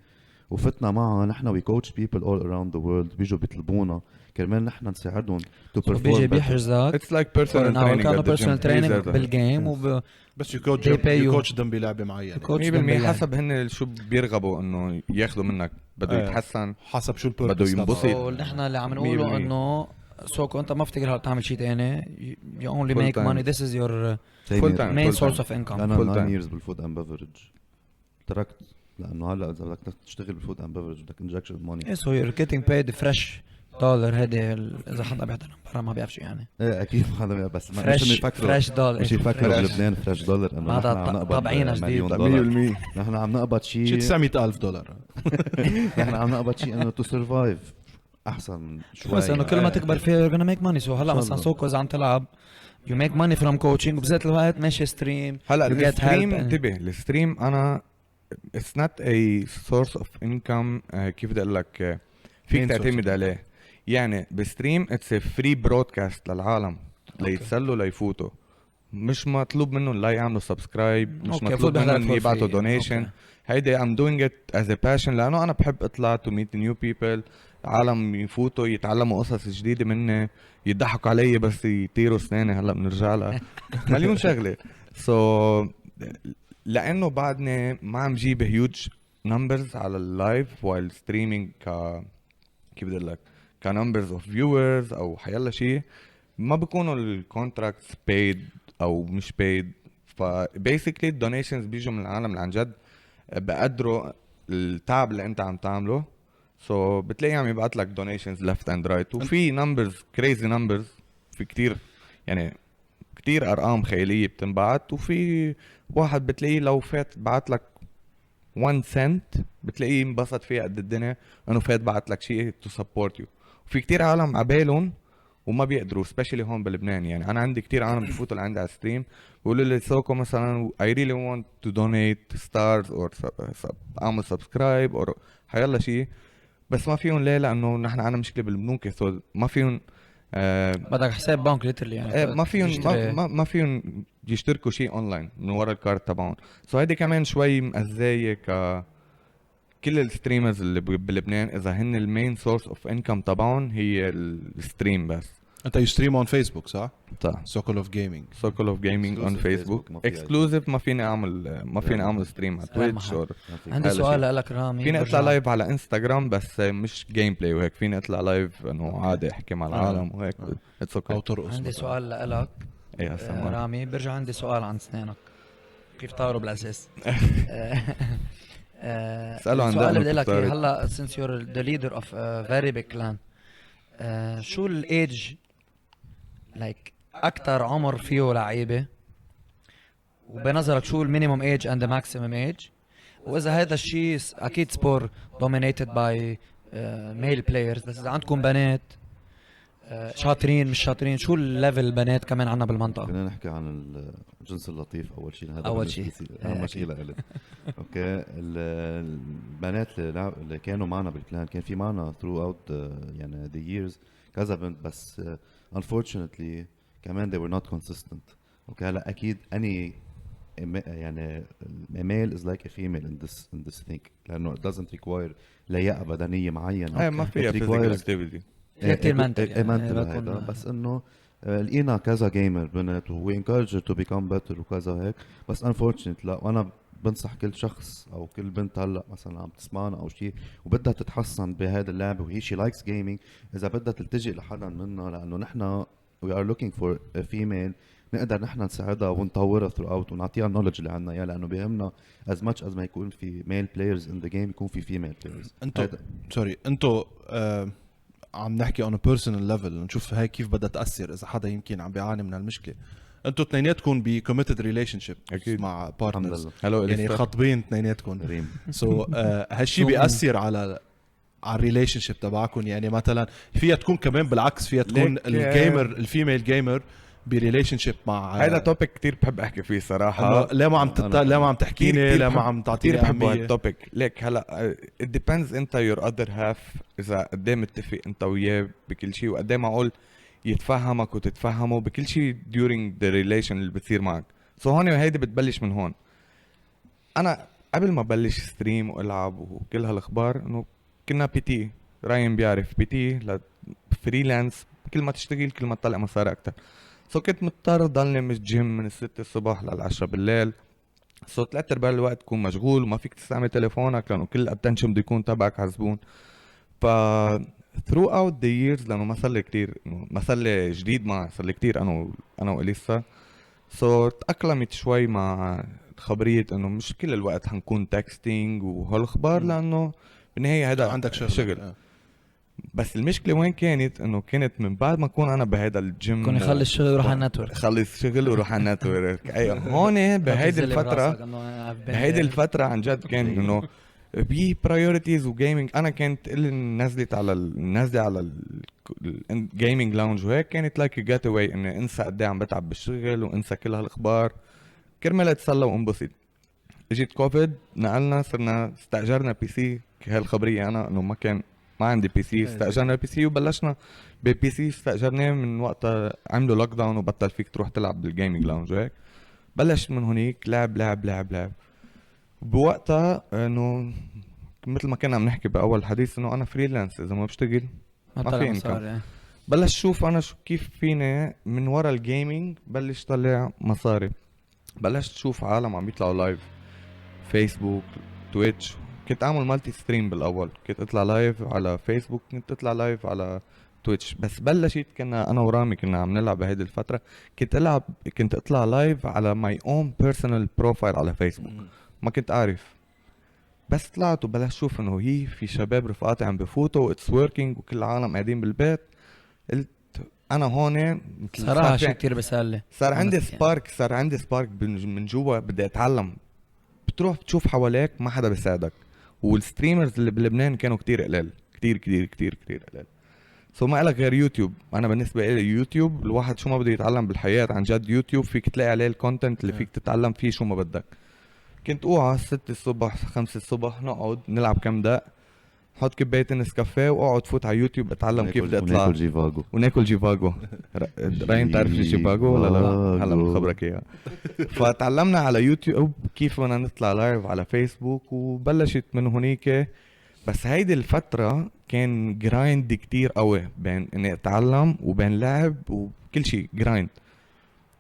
وفتنا معها نحن we coach people all around the world بيجوا بيطلبونا كرمال نحن نساعدهم to perform بيجي بيحجزك it's like personal training كانوا personal training بالجيم بس يكوتش دم بلعبه معينه 100% حسب هن شو بيرغبوا انه ياخذوا منك. بده يتحسن حسب شو بده ينبسط. نحن اللي عم نقوله انه سوكو انت ما بتقدر تعمل شيء ثاني you only make money this is your main source of income. انا 9 years بالفود اند بيفرج تركت لانه هلا اذا بدك تشتغل بالفود اند بيفرج بدك انجكشن ماني. so you're getting paid fresh دولار. هيدي اذا حدا بيحضر برا ما بيعرف شو يعني. ايه اكيد حدا بس ما مش يفكروا فريش دولار مش يفكروا بلبنان فريش دولار انه نحن عم نقبض $1,000,000 نحن عم نقبض شيء $900,000 نحن عم نقبض شيء انه تو سرفايف احسن شوي. بس انه كل ما تكبر فيه you're gonna make money. so هلا مثلا سوكو اذا عم تلعب you make money from coaching وبذات الوقت ماشي ستريم. هلا الستريم انتبه الستريم انا it's not a source of income كيف بدي اقول لك فيك تعتمد عليه يعني بستريم it's a free broadcast للعالم ليتسلوا ليفوتوا. مش مطلوب منهم لا يعملوا سبسكرايب مش مطلوب منهم يبعتوا دونيشن. هيدي I'm doing it as a passion لأنه أنا بحب أطلع to meet new people. عالم يفوتوا يتعلموا قصص جديدة مني يضحكوا علي بس يطيروا سناني. هلا بنرجع لها مليون شغلة. لأنه بعدني ما عم جيب huge numbers على اللايف while streaming كيف بدي لك كنمبرز اوف فيورز او حيلا شيء ما بيكونوا الكونتراكتس paid او مش paid. فبيسكلي الدونيشنز بيجوا من العالم اللي عن جد بقدروا التعب اللي انت عم تعمله. بتلاقي عم يبعت لك دونيشنز ليفت اند رايت وفي نمبرز كريزي نمبرز في كتير يعني كتير ارقام خياليه بتنبعت. وفي واحد بتلاقيه لو فات بعت لك 1 سنت بتلاقيه انبسط فيها قد الدنيا انه فات بعت لك شيء تو سبورت يو. وفي كتير عالم عبالهم وما بيقدروا سبيشلي هون بلبنان. يعني انا عندي كتير عالم بفوتوا لعندي على ستريم بيقولوا لي سوكو مثلا I really want to donate stars or اعمل سبسكرايب او حيلا شيء بس ما فيهم ليه لانه نحن عنا مشكله بالبنوك ما فيهم بدك حساب بنك ليترلي يعني ما فيهم ما فيهم يشتركوا شيء اونلاين من ورا الكارت تبعهم. هيدي كمان شوي مأذية كل الستريمرز اللي بلبنان اذا هن المين سورس اوف انكم تبعهم هي الستريم بس انت يستريم اون فيسبوك صح؟ صح. سوكول اوف جيمنج. سوكل اوف جيمنج اون Exclusive فيسبوك. Facebook، ما في اكسكلوزيف ما فيني اعمل ستريم على تويتش. عندي هذا سؤال شيء. لك رامي. فيني اطلع برجع. لايف على انستغرام بس مش جيم بلاي وهيك. فيني اطلع لايف انه عادي احكي مع العالم وهيك. اتس او اوكي. ترقص عندي مثلاً. سؤال لك ايه هسه رامي. برجع عندي سؤال عن سنانك كيف طاروا بالاساس. اسألوا عن السؤال اللي بدي دقنك لك كيف إيه، صارت. هلا since you're the leader of a very big clan شو الايدج لايك اكثر عمر فيه لعيبه، وبنظرك شو المينيموم ايج اند ماكسيمم ايج، واذا هذا الشيء اكيد سبور دومينيتد باي ميل بلايرز، بس اذا عندكم بنات شاطرين مش شاطرين شو الليفل البنات كمان عنا بالمنطقه؟ خلينا نحكي عن الجنس اللطيف اول شيء. هذا أول شيء. اهم شيء لإلي. اوكي البنات اللي كانوا معنا بالكلان كان في معنا throughout يعني the years كذا بنت، بس unfortunately كمان they were not consistent. اوكي هلا اكيد اني يعني a male is like a female in this thing لانه it doesn't require لياقه بدنيه معينه. ايه ما فيها It فيزيكال requires- اكتيفيتي. فيها كتير mental mental بكون- هيدا. بس انه لقينا كذا جيمر بنات و encourage to become better وكذا هيك. بس unfortunately لا، وانا بنصح كل شخص او كل بنت هلا مثلا عم تسمعنا او شيء وبدها تتحسن بهذا اللعبه وهي شي لايكس جيمنج، اذا بدها تلتجئ لحدا منا، لانه نحن we are looking for a female نقدر نحن نساعدها ونطورها throughout ونعطيها النولج اللي عندنا اياه، لانه بيهمنا as much as ما يكون في male players in the game يكون في female players. انتو سوري انتو عم نحكي on a personal level، نشوف هاي كيف بدها تأثر إذا حدا يمكن عم بيعاني من هالمشكلة. انتو اثنيناتكم ب committed relationship أكيد. مع الحمد partners، لله. هلو يعني إليسا. خاطبين اثنيناتكم. ريم سو هالشي بيأثر على الريليشن شيب تبعكم. يعني مثلا فيها تكون كمان بالعكس، فيها تكون ليك- الجيمر الفيميل جيمر بريليشن شيب مع هيدا توبيك كتير بحب احكي فيه صراحة. لا ما عم لا ما عم تحكيني، كتير لا ما بحب- عم كتير تعطيني بحب أهمية. هالتوبيك. ليك هلا it depends انت your other half اذا قد متفق انت وياه بكل شيء، وقد معقول يتفهمك وتتفهمه بكل شيء during the relation اللي بتصير معك. سو هون هيدي بتبلش من هون. انا قبل ما بلش ستريم والعب وكل هالاخبار انه كنا بي تي، راين بيعرف بي تي فريلانس، كل ما تشتغل كل ما تطلع مصاري اكتر. سو كنت مضطر ضلني مش جيم من 6 الصبح لل10 بالليل. سو 3/4 الوقت تكون مشغول وما فيك تستعمل تليفونك لانه كل الاتنشن بده يكون تبعك على الزبون. ف throughout the years لانه ما صار لي كثير، ما صار لي جديد معه، صار لي كثير انا واليسا. سو تأقلمت شوي مع خبرية انه مش كل الوقت حنكون تكستينج وهالاخبار، لانه بالنهاية هذا عندك شغل. بس المشكلة وين كانت انه كانت من بعد ما اكون انا بهذا الجيم كون يخلص الشغل يروح على النتورك. خلص شغل وروح على النتورك. اي هون بهيدي الفترة عن جد كان انه بي برايورتيز وجيمنج. انا كانت اللي نزلت على الجيمنج لاونج وهيك كانت لايك جيت اواي، اني انسى قد عم بتعب بالشغل وانسى كل هالاخبار كرمال اتسلى وانبسط. اجت كوفيد نقلنا صرنا استاجرنا بي سي. هالخبريه انا انه ما عندي بي سي، استاجرنا بي سي وبلشنا ببي سي استاجرناه من وقتها عملوا لوك داون وبطل فيك تروح تلعب بالجيمنج لاونج وهيك. بلشت من هونيك لعب بوقتها انه مثل ما كنا عم نحكي باول حديث انه انا فريلانس، اذا ما بشتغل ما في انكم. بلش شوف انا كيف فيني من ورا الجيمنج بلش طلع مصاري. بلشت شوف عالم عم يطلعوا لايف فيسبوك تويتش. كنت اعمل مالتي ستريم بالاول، كنت اطلع لايف على فيسبوك، كنت اطلع لايف على تويتش. بس بلشت كنا انا ورامي كنا عم نلعب بهيدي الفتره، كنت اطلع لايف على ماي اون بيرسونال بروفايل على فيسبوك. ما كنت عارف، بس طلعت وبلشت شوف انه هي في شباب رفقاتي عم بفوتوا اتس وركينج وكل العالم قاعدين بالبيت. قلت انا هون صراحه شيء كتير بسالي. صار عندي سبارك من جوا. بدي اتعلم. بتروح بتشوف حواليك ما حدا بيساعدك، والستريمرز اللي بلبنان كانوا كتير قلال، كتير قلال. سو ما لك غير يوتيوب. انا بالنسبه لي يوتيوب الواحد شو ما بده يتعلم بالحياه عن جد يوتيوب فيك تلاقي عليه الكونتنت اللي فيك تتعلم فيه شو ما بدك. كنت اوعى 6 الصبح 5 الصبح نقعد نلعب كم دق، حط كباية نسكافيه واقعد فوت على يوتيوب اتعلم كيف بدي اطلع وناكل جيفاغو. راين تعرف الجيفاغو ولا لا؟ هلا بخبرك اياها. فتعلمنا على يوتيوب كيف بدنا نطلع لايف على فيسبوك، وبلشت من هونيك. بس هيدي الفترة كان جرايند كتير قوي بين اني اتعلم وبين لعب وكل شيء جرايند.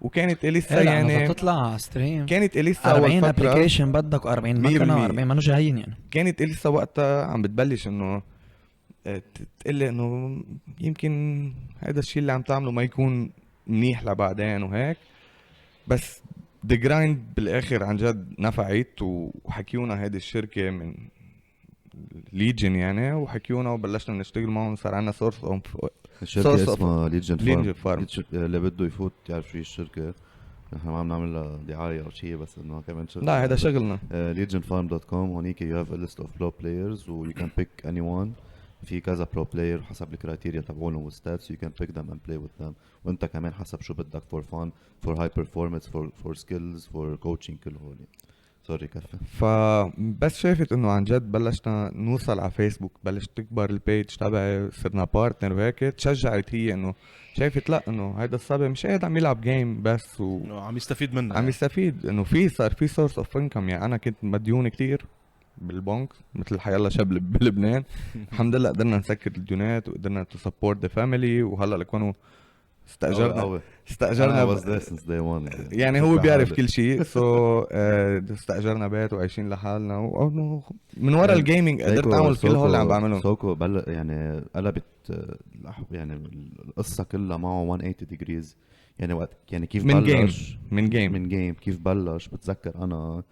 وكانت اليسا يعني تطلع ستريم كانت اليسا 40 اول فترة ابلكيشن بدك 40 مكنه 40 ما جايين يعني. كانت اليسا وقتها عم بتبلش انه تقلي انه يمكن هذا الشيء اللي عم تعمله ما يكون منيح لبعدين وهيك. بس The Grind بالاخر عن جد نفعت وحكيونا هيدي الشركة من ليجن يعني وحكيونا وبلشنا نشتغل معهم صار عنا سورس اوف الشركة Source of- اسمها ليجن فارم. فارم. اللي بده يفوت يعرف شو هي الشركة. نحن ما عم نعمل لها دعاية أو شيء بس إنه كمان شركة. لا هذا شغلنا. legendfarm.com. هونيك you have a list of pro players و you can pick anyone. في كذا pro player حسب الكرايتيريا تبعولهم والstats you can pick them and play with them. وانت كمان حسب شو بدك for fun for high performance for skills for coaching كل هول. سوري كفي. فبس شافت انه عن جد بلشنا نوصل على فيسبوك بلشت تكبر البيج تبعي صرنا بارتنر وهيك تشجعت هي انه شايفت لا انه هيدا الصبي مش قاعد عم يلعب جيم بس انه عم يستفيد منها عم يستفيد انه صار في سورس اوف انكم. يعني انا كنت مديون كتير بالبنك مثل حيالله شاب بلبنان. الحمد لله قدرنا نسكر الديونات وقدرنا تو سبورت ذا فاميلي وهلا لكونوا استأجرنا I was there since day one. يعني هو بيعرف كل شيء سو استأجرنا بيت وعايشين لحالنا وانه من ورا الجيمنج قدرت اعمل كل هول اللي عم بعملهم. سوكو يعني قلبت يعني القصة كلها معه 180 degrees. يعني وقت يعني كيف من بلش من جيم كيف بلش بتذكر انا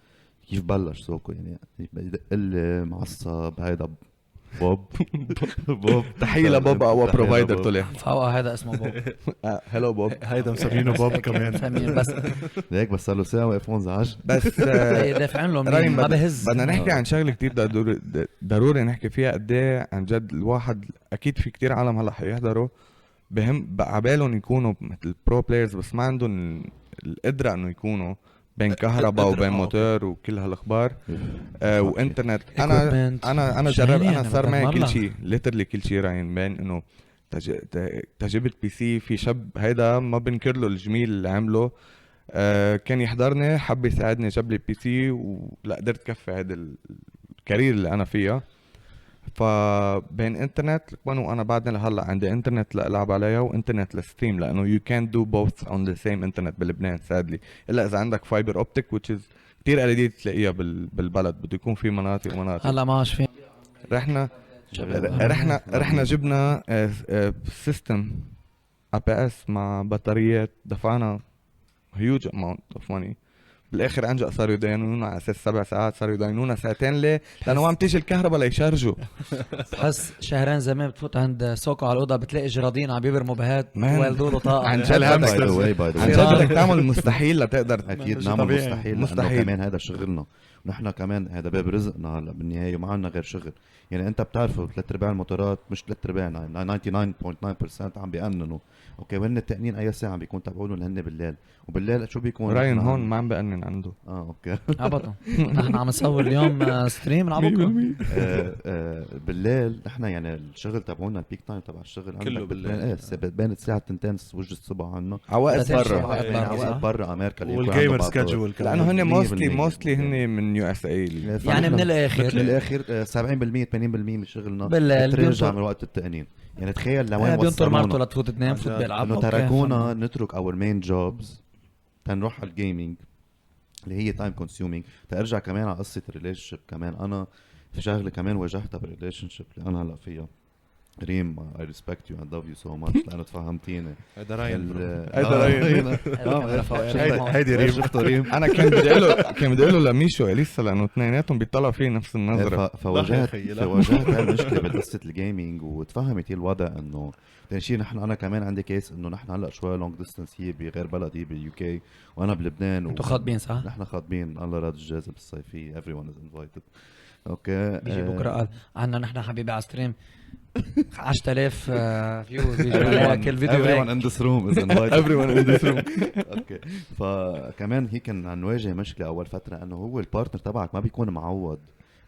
كيف بلش سوكو. يعني بدق لي معصب هيدا بوب بوب تحية لبوب اقوى بروفايدر طلع. فوقها هذا اسمه بوب. هلو بوب. هيدا مسمينه بوب كمان. مسمين بس هيك بس صار له ساعة واقف منزعج. بس دافعين له رأيي منين ما بهز. بدنا نحكي عن شغله كتير ضروري نحكي فيها قد ايه عن جد الواحد اكيد في كتير عالم هلا حيحضروا بهم عبالهم يكونوا مثل برو بلايرز بس ما عندهم القدره انه يكونوا بين كهرباء وبين موتور وكل هالاخبار وانترنت. انا جرب انا صار معي كل شيء ليترلي كل شيء راين بين انه تجربه بي سي في شاب هيدا ما بنكر له الجميل اللي عمله. كان يحضرني حب يساعدني جاب لي بي سي ولا قدرت كفي هذا الكارير اللي انا فيها. فبين انترنت وانا بعدني لهلا عندي انترنت لألعب عليها وانترنت لستريم لانه you can't do both on the same انترنت بلبنان sadly الا اذا عندك فايبر اوبتيك which is كتير قليل تلاقيها بالبلد بده يكون في مناطق ومناطق. هلا ماش في رحنا جبنا سيستم APS مع بطاريات دفعنا huge amount of money. بالاخر انجا صاروا يدينونا على اساس 7 ساعات صاروا يدينونا ساعتين ليه؟ لانه عم تيجي الكهرباء ليشارجوا. بحس شهرين زمان بتفوت عند سوكو على الاوضه بتلاقي جرادين عم بيبرموا بهات مان. والدوا له طاقه عن جد باي ذا واي عن جد بدك تعمل مستحيل لتقدر اكيد شيء نعمل طبيعي. مستحيل لانه كمان هذا شغلنا ونحن كمان هذا باب رزقنا هلا بالنهايه وما عندنا غير شغل. يعني انت بتعرفوا 3/4 الموتورات مش 3/4 99.9% عم بيأننوا اوكي وهن التأنين اي ساعه عم بيكون تبعولهم لهن بالليل وبالليل شو بيكون راين هون ما عم بأنن عنده. اوكي عبطوا. نحن عم نصور اليوم ستريم على بكره بالليل نحن يعني الشغل تبعولنا البيك تايم تبع الشغل كله بالليل. بين الساعه 2 وجه الصبح عنا عوائد برا عوائد برا امريكا اللي يكون والجيمر عنده بعض سكادجول لانه هن 100% موستلي هن من يو اس اي. يعني من الاخر بالاخر 70% 80% من شغلنا بالليل بترجع بينطر. من وقت التأنين. يعني تخيل لوين بينطر مرته وصلونا لتفوت تنام فوت بيلعب انه أوكي. تركونا نترك اور مين جوبز تنروح على الجيمنج اللي هي تايم كونسيومينج. ترجع كمان على قصه الريليشن شيب. كمان انا في شغله كمان واجهتها بالريليشن شيب اللي انا هلا فيها. ريم I respect you and love you so much لانه تفهمتيني. هيدا راين هيدي ريم شفتوا ريم. انا كان بدي اقول له لميشو اليسا لانه اثنيناتهم بيطلعوا فيه نفس النظره. فواجهت هالمشكله بقصه الجيمنج وتفهمت هي الوضع انه ثاني شيء انا كمان عندي كيس انه نحن هلا شوي لونج ديستنس هي بغير بلد هي باليو كي وانا بلبنان انتوا خاطبين صح؟ نحن خاطبين الله راد الجائزه بالصيفيه everyone is invited. اوكي بيجي بكره قال عنا نحن حبيبي على ستريم 10000 فيو بيجي عليها كل فيديو everyone هيك. in this room is invited. everyone in this room. اوكي فكمان هي كان نواجه مشكله اول فتره انه هو البارتنر تبعك ما بيكون معود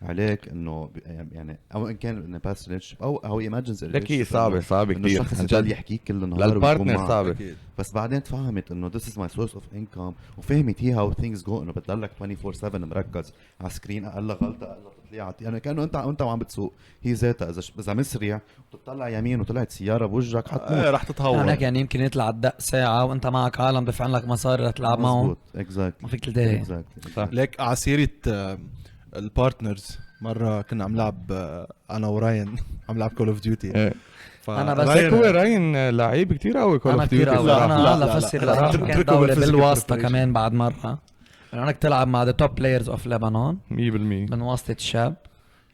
عليك انه يعني او ان كان انه باست ريليشنشيب او ايماجنز لك هي صعبة انه كتير الشخص عن يضل جد. يحكيك كل النهار ويكون للبارتنر معك. صعبة. أكيد. بس بعدين تفهمت انه this is my source of income وفهمت هي how things go انه بتضلك 24/7 مركز على سكرين. اقل غلطه اقل تطليعه يعني كانه انت وعم بتسوق هي ذاتها. اذا مسرع وتطلع يمين وطلعت سياره بوجهك حتموت. رح تتهور. هناك يعني يمكن يطلع الدق ساعة وانت معك عالم دفعن لك مصاري لتلعب معهم مظبوط اكزاكتلي ما فيك تلتهي. اكزاكتلي. ليك على سيرة البارتنرز، مرة كنا عم نلعب انا وراين عم نلعب كول اوف ديوتي. إيه. أنا بس لك هو راين لعيب كتير قوي كول انا اوف كثير ديوتي قوي. لا، انا لا، هلا لا، فسر لا. لك اتركوا كان دوري بالphysical بالواسطة preparation. كمان بعد مرة انك تلعب مع ذا توب بلايرز اوف لبنان 100%. من واسطة الشاب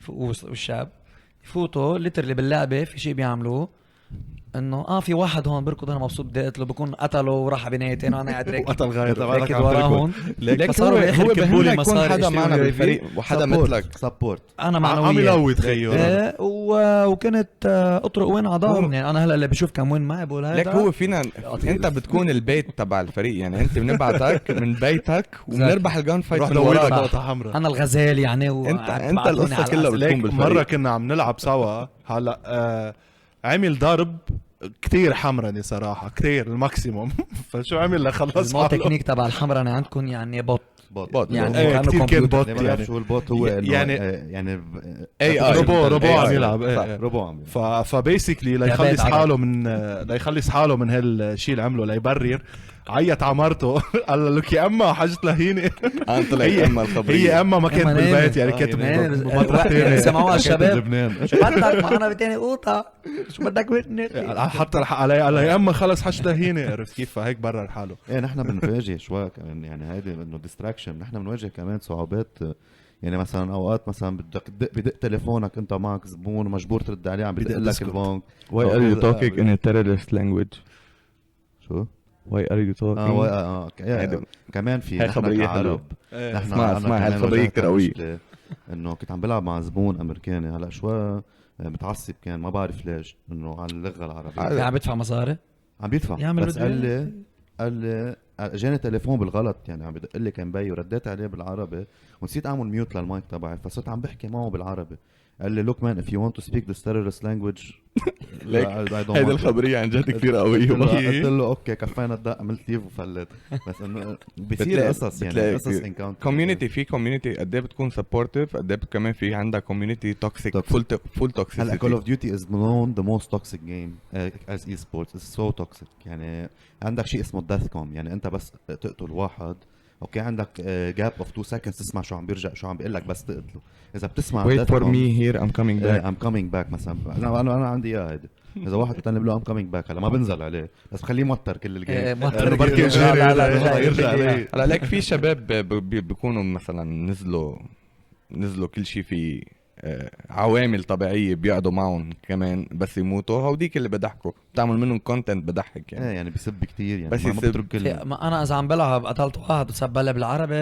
والشاب يفوتوا ليترلي باللعبة في شيء بيعملوه انه في واحد هون بركض انا مبسوط بدي اقتله بكون قتله وراح بنايتين وانا قاعد وقتل غيره راكد وراهم. لك فصاروا بالاخر هو يكبوا لي بهمنا يكون مصاري حدا يشتروا معنا UAV. بالفريق وحدا مثلك. سبورت. انا عم معنويا يلوت خيو. وكنت اطرق وين على ظهرهم. يعني انا هلا اللي بشوف كم وين معي بقول هذا لك هو فينا انت بتكون البيت تبع الفريق. يعني انت بنبعتك من بيتك وبنربح الجان فايت روح من لويلك وراك. نقطة حمراء. انا الغزال يعني انت القصة كلها بتكون ليك بالفريق. مرة كنا عم نلعب سوا هلا عمل ضرب كتير حمرني صراحة كتير الماكسيموم. فشو عمل لخلص المو حاله؟ تكنيك تبع الحمرة عندكم يعني بوت بوت. يعني ايه كأنه كتير كان كمبيوتر. بوت اللي ما بعرف يعني شو البوت هو يعني- يعني AI. روبو عم AI. يلعب. صح. ايه. روبو عم يلعب. فبيسكلي يا ليخلص بيت عرب. حاله من ليخلص حاله من هالشيء اللي عمله ليبرر عيط على مرته. قال لك يا اما حاجة لهيني. انا طلعت هي- اما الخبرية. هي اما ما كانت أما بالبيت نايمة. يعني كانت نايمة. بمطرح وقت تاني. سمعوها الشباب لبنان. شو بدك معنا بتاني قوطة شو بدك مني حتى علي قال يا اما خلص حاجة لهيني. عرفت كيف؟ فهيك برر حاله. ايه نحن بنواجه شوي كمان يعني هيدي انه ديستراكشن. نحن بنواجه كمان صعوبات. يعني مثلا اوقات مثلا بدك بدق تليفونك انت معك زبون ومجبور ترد عليه عم بدق بدق لك ديسكورد. البنك. Why are you talking in a terrorist language? شو؟ Why are you talking? هيدا- كمان في هاي نحن خبرية كعرب حلوة. إيه. نحن اسمع، أنا اسمع، هاي كمان الخبرية واجهت كتير قوية. مشكلة انه كنت عم بلعب مع زبون امريكاني هلا شوي متعصب كان ما بعرف ليش انه على اللغة العربية عم بدفع مصاري عم بيدفع يعمل بس بده قال لي اجاني تليفون بالغلط يعني عم بدق لي كان بي ورديت عليه بالعربي ونسيت اعمل ميوت للمايك تبعي فصرت عم بحكي معه بالعربي. قال لي look man if you want to speak this terrorist language ليك I don't هيدي want to. الخبرية عن جد كتير قوية. قلت له اوكي كفينا الدق عملت ليف وفلت. بس انه بتصير قصص يعني قصص انكاونتر كوميونتي في كوميونتي قد ايه بتكون سبورتيف قد ايه كمان في عندك كوميونتي توكسيك Toxic. فول هلا توكسيسيتي. Call of Duty is known the most toxic game as esports. It's so toxic. يعني عندك شيء اسمه death com يعني انت بس تقتل واحد اوكي عندك جاب اوف 2 seconds تسمع شو عم بيرجع شو عم بيقول لك بس تقتله. اذا بتسمع wait death for com- me here I'm coming back. I'm coming back مثلا انا عندي اياها هيدي. اذا واحد قتلني بقول له I'm coming back هلا ما بنزل عليه بس بخليه موتر كل الجيم. موتر بركي لا، يجري لا، لا، يرجع يرجع عليه. هلا ليك في شباب بيكونوا مثلا نزلوا كل شيء في عوامل طبيعية بيقعدوا معهم كمان بس يموتوا. هوديك اللي بضحكوا بتعمل منهم كونتنت بضحك ايه يعني. يعني بيسب كتير يعني بس ما يسب. بترك ما انا اذا عم بلعب قتلت واحد وسبلي بالعربي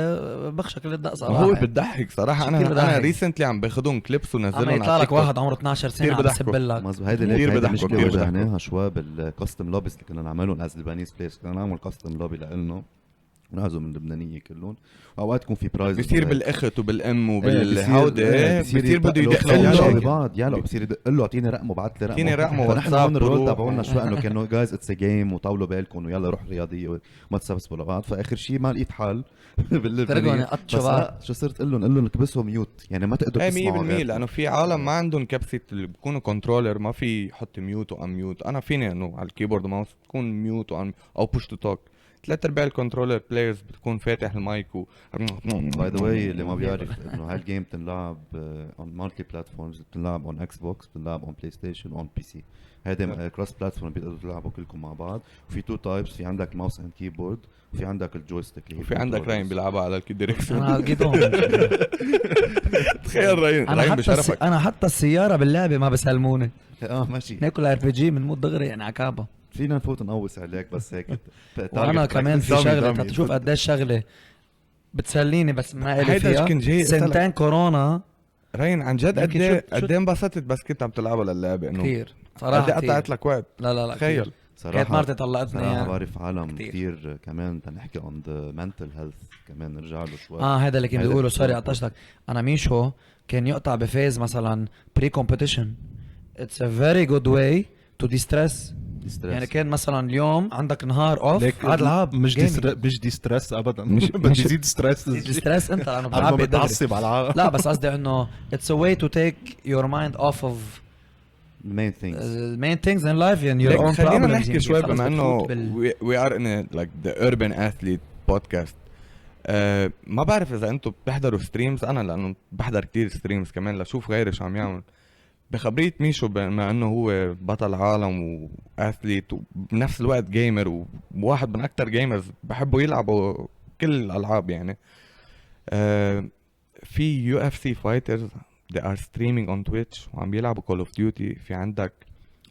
بخشى كل الدق صراحه هو بتضحك صراحة. كتير انا بضحك. ريسنتلي عم باخدهم كليبس اما ونزلهم يطلع على لك تيك توك. واحد عمره 12 سنه كتير عم بضحكوا. يسب لك مظبوط. هيدي كتير ليك هيدي بضحكوا، مشكله كتير بضحكوا. واجهناها شوي بالكاستم لوبيز اللي كنا نعملهم از البانيز بلايرز. كنا نعمل كاستم لوبي لإلنا ونعزو من اللبنانيه كلهم واوقات يكون في برايز بيصير بالاخت وبالام وبالهودة بيصير بده يدق يدق ببعض يلا بصير يدق له اعطيني رقمه بعت لي رقمه اعطيني رقمه فنحن واتساب هون الرول وروح. تبعولنا شوي انه كانوا جايز اتس جيم وطولوا بالكم ويلا روح رياضيه وما تسبسوا لبعض. فاخر شيء ما لقيت حل باللبنانيه ترجعوا بس يقطشوا بعض. لا شو صرت اقول لهم كبسوا ميوت يعني ما تقدروا ايه تسمعوا 100% غيركم. لانه في عالم ما عندهم كبسة اللي بيكونوا كنترولر ما في يحط ميوت وان ميوت. انا فيني انه على الكيبورد ماوس تكون ميوت وان او بوش تو توك. 3/4 الكنترولر بلايرز بتكون فاتح المايك و باي ذا واي اللي ما بيعرف انه هالجيم بتنلعب اون مالتي بلاتفورمز. بتنلعب اون اكس بوكس بتنلعب اون بلاي ستيشن اون بي سي. هيدا كروس بلاتفورم بيقدروا تلعبوا كلكم مع بعض. وفي تو تايبس في عندك الماوس اند كيبورد وفي عندك الجويستيك اللي هي وفي عندك راين بيلعبها على الدايركشن. انا جيتهم تخيل راين بشرفك. انا حتى السياره باللعبه ما بسلموني ماشي. ناكل ار بي جي من موت دغري يعني عكابه. فينا نفوت نقوس عليك بس هيك وانا كمان في شغله تشوف قديش شغله بتسليني بس ما الي هيدا فيها كنت جاي سنتين كورونا راين عن جد يمكن قد شو- ايه انبسطت بس كنت عم تلعبها للعبه انه كثير قد صراحه ايه كتير. قطعت لك وقت. لا تخيل. كتير. كانت مرتي طلقتني صراحة يعني. بعرف عالم كتير. كتير كمان تنحكي on the mental health كمان نرجع له شوي. هذا اللي كان هيدا بيقولوا. كتير سوري مفروض. قطشتك. انا ميشو كان يقطع بفيز مثلا بري كومبيتيشن. اتس ا فيري جود واي تو دي ستريس. يعني كان مثلا اليوم عندك نهار اوف ليك قاعد العاب مش دي ستريس ابدا مش- بدي مش- يزيد ستريس الستريس انت لانه انا بتلعب بالدغري. بتعصب على العالم. لا بس قصدي انه اتس ا واي تو تيك يور مايند اوف اوف main things. main things in life and your ليك own خلينا problems. نحكي يمكن شوي خلص بما انه بتفوت we are in a, like the urban athlete podcast. ما بعرف اذا انتم بتحضروا ستريمز. انا لانه بحضر كتير ستريمز كمان لشوف غيري شو عم يعمل. بخبرية ميشو بما انه هو بطل عالم واثليت وبنفس الوقت جيمر وواحد من اكتر جيمرز بحبوا يلعبوا كل الالعاب يعني. في UFC fighters they are streaming on Twitch وعم بيلعبوا Call of Duty. في عندك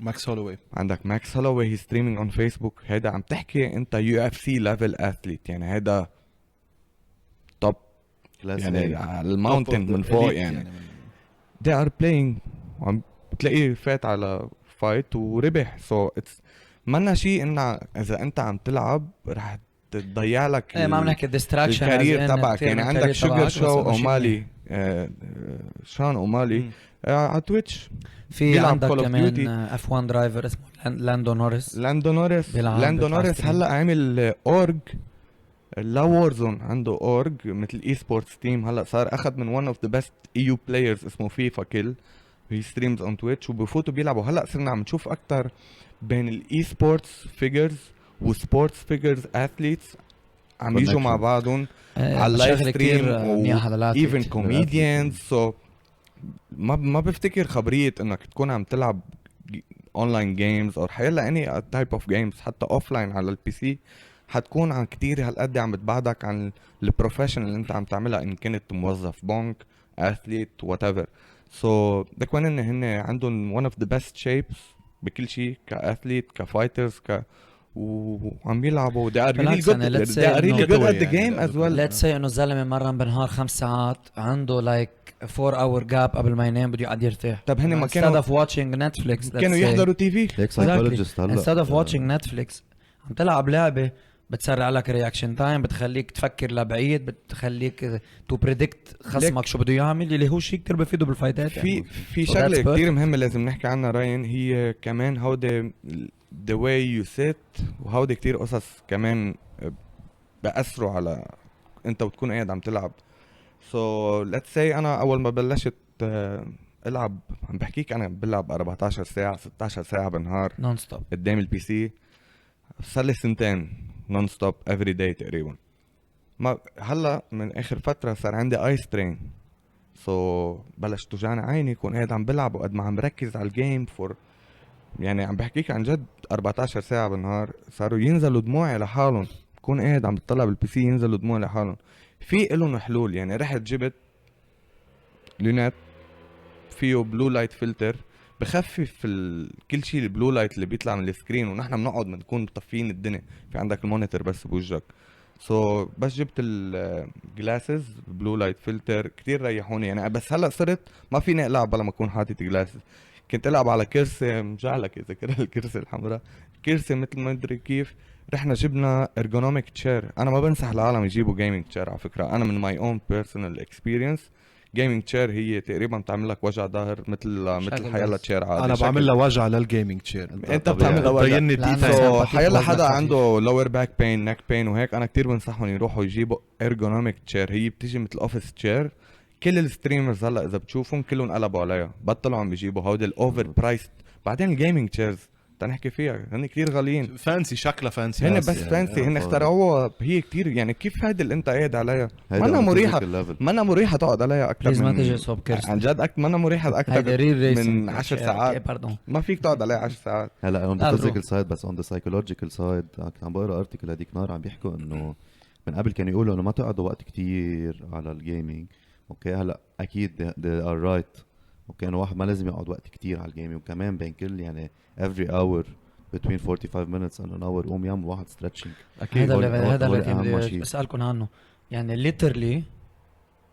ماكس هولوي ماكس هولوي هي ستريمينج اون فيسبوك. هيدا عم تحكي انت UFC ليفل اثليت يعني. هيدا توب يعني على الماونتن من فوق يعني. they are playing وعم بتلاقيه فات على فايت وربح. so it's منا شيء انه اذا انت عم تلعب رح تضيع لك ايه ما عم نحكي ديستراكشن الكارير تبعك يعني. عندك شوجر شو اومالي شان اومالي على تويتش في بيلعب عندك Call of كمان اف 1 درايفر اسمه لاندو نوريس. لاندو نوريس بيلعب هلا عامل اورج لا وورزون. عنده اورج مثل اي سبورتس تيم. هلا صار اخذ من one of the best EU players اسمه فيفا كيل. هي ستريمز اون تويتش وبفوتوا بيلعبوا. هلا صرنا عم نشوف اكتر بين الاي سبورتس فيجرز وسبورتس فيجرز اثليتس عم يجوا مع بعضهم على اللايف ستريم ايفن كوميديانز. سو ما بفتكر خبريه انك تكون عم تلعب اونلاين جيمز او حيلا اني تايب اوف جيمز حتى اوفلاين على البي سي حتكون عن كتير هالقد عم بتبعدك عن البروفيشن اللي انت عم تعملها ان كنت موظف بنك اثليت وات ايفر. سو بدك وين ان هن عندهم one of the best shapes بكل شيء كاثليت كفايترز وعم يلعبوا. they are really good at the game as well. let's say انه الزلمه مره بالنهار 5 ساعات عنده لايك 4 hour gap قبل ما ينام بده يقعد يرتاح. طب هن ما instead كانوا of watching Netflix كانوا يحضروا تي في. هيك سايكولوجيست هلا instead of watching Netflix عم تلعب لعبه بتسرع لك رياكشن تايم بتخليك تفكر لبعيد بتخليك تو بريدكت خصمك شو بده يعمل اللي هو شيء كتير بفيده بالفايتات يعني. في شغله كتير مهمه لازم نحكي عنها راين. هي كمان هودي the way you sit وهودي كتير قصص كمان بأثروا على انت وتكون قاعد عم تلعب. so let's say انا اول ما بلشت العب عم بحكيك انا بلعب 14 ساعه 16 ساعه بالنهار نون ستوب قدام البي سي. صار لي سنتين نون ستوب افري داي تقريبا. ما هلا من اخر فتره صار عندي اي سترين. سو بلش توجعني عيني كون قاعد عم بلعب وقد ما عم بركز على الجيم فور يعني عم بحكيك عن جد 14 ساعه بالنهار. صاروا ينزلوا دموعي لحالهم. كون قاعد عم بتطلع بالبي سي ينزلوا دموعي لحالهم. في لهم حلول يعني. رحت جبت لونات فيه بلو لايت فلتر بخفف كل شيء البلو لايت اللي بيطلع من السكرين ونحن بنقعد بنكون مطفيين الدنيا. في عندك المونيتور بس بوجهك. سو بس جبت الجلاسز بلو لايت فلتر كتير ريحوني يعني. بس هلا صرت ما فيني العب بلا ما اكون حاطط جلاسز. كنت العب على كرسي مجعلك اذا كره الكرسي الحمراء كرسي مثل ما ادري كيف. رحنا جبنا ارجونوميك تشير. انا ما بنصح العالم يجيبوا جيمنج تشير على فكره. انا من ماي اون بيرسونال اكسبيرينس جيمنج تشير هي تقريبا بتعمل لك وجع ظهر مثل حيلا تشير عادي. انا بعمل لها وجع للجيمنج تشير. انت بتعمل لها وجع. بيني حيلا حدا عنده لور باك بين نك بين وهيك انا كتير بنصحهم يروحوا يجيبوا ارجونوميك تشير. هي بتيجي مثل اوفيس تشير. كل الستريمرز هلا اذا بتشوفهم كلهم قلبوا عليها بطلوا عم بيجيبوا هودي الاوفر برايس. بعدين الجيمنج تشيرز تنحكي فيها هن كتير غاليين. فانسي شكلها فانسي هن بس فانسي. هن اخترعوها هي كتير يعني. كيف هيدي اللي انت قاعد عليها منا مريحه. منا مريحه تقعد عليها اكثر من ما تجي صوب كرسي عن جد منا مريحه اكثر من 10 ساعات. ما فيك تقعد عليها 10 ساعات. هلا اون ذا فيزيكال سايد بس اون ذا سايكولوجيكال سايد عم بقرا ارتكل هذيك نهار عم بيحكوا انه من قبل كانوا يقولوا انه ما تقعدوا وقت كتير على الجيمنج. اوكي هلا اكيد they are right. اوكي انه واحد ما لازم يقعد وقت كتير على الجيمنج. وكمان بين كل يعني every hour between 45 minutes and an hour قوم يعمل واحد stretching. اكيد هذا اللي بدي اسالكم عنه يعني ليترلي.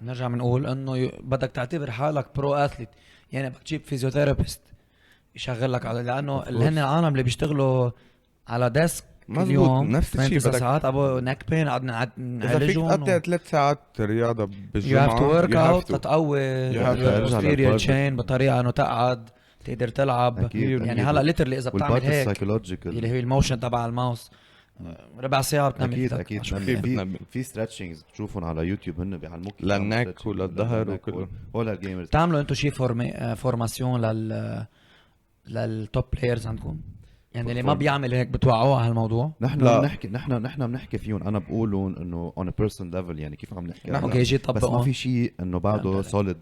نرجع بنقول انه بدك تعتبر حالك برو اثليت يعني بدك تجيب فيزيوثيرابيست يشغل لك على لانه اللي هن العالم اللي بيشتغلوا على ديسك مزبوط، اليوم نفس 8 الشيء 9 بدك ساعات ابو نك بين قعدنا اذا فيك نعالجهم تقطع 3 ساعات رياضه you بالجمعه have to work out to. تتقوي You have to. posterior chain بطريقه انه تقعد تقدر تلعب أكيد، يعني أكيد. هلا ليترلي اذا بتعمل والبارت هيك السايكولوجيكال اللي هي الموشن تبع الماوس ربع ساعه بتنام اكيد إيدك. اكيد شو أكيد في بتنبه. في ستريتشنجز بتشوفهم على يوتيوب هن بيعلموك للنك stretching وللظهر للنك وكله. ولا الجيمرز. بتعملوا انتم شيء فورماسيون للتوب بلايرز عندكم يعني اللي ما بيعمل هيك بتوعوه على هالموضوع نحن لا. بنحكي نحن بنحكي فيهم، انا بقولهم انه on a person level يعني كيف عم نحكي هلا. اوكي شيء بس ما طبقوا في شيء انه بعده فهمت سوليد،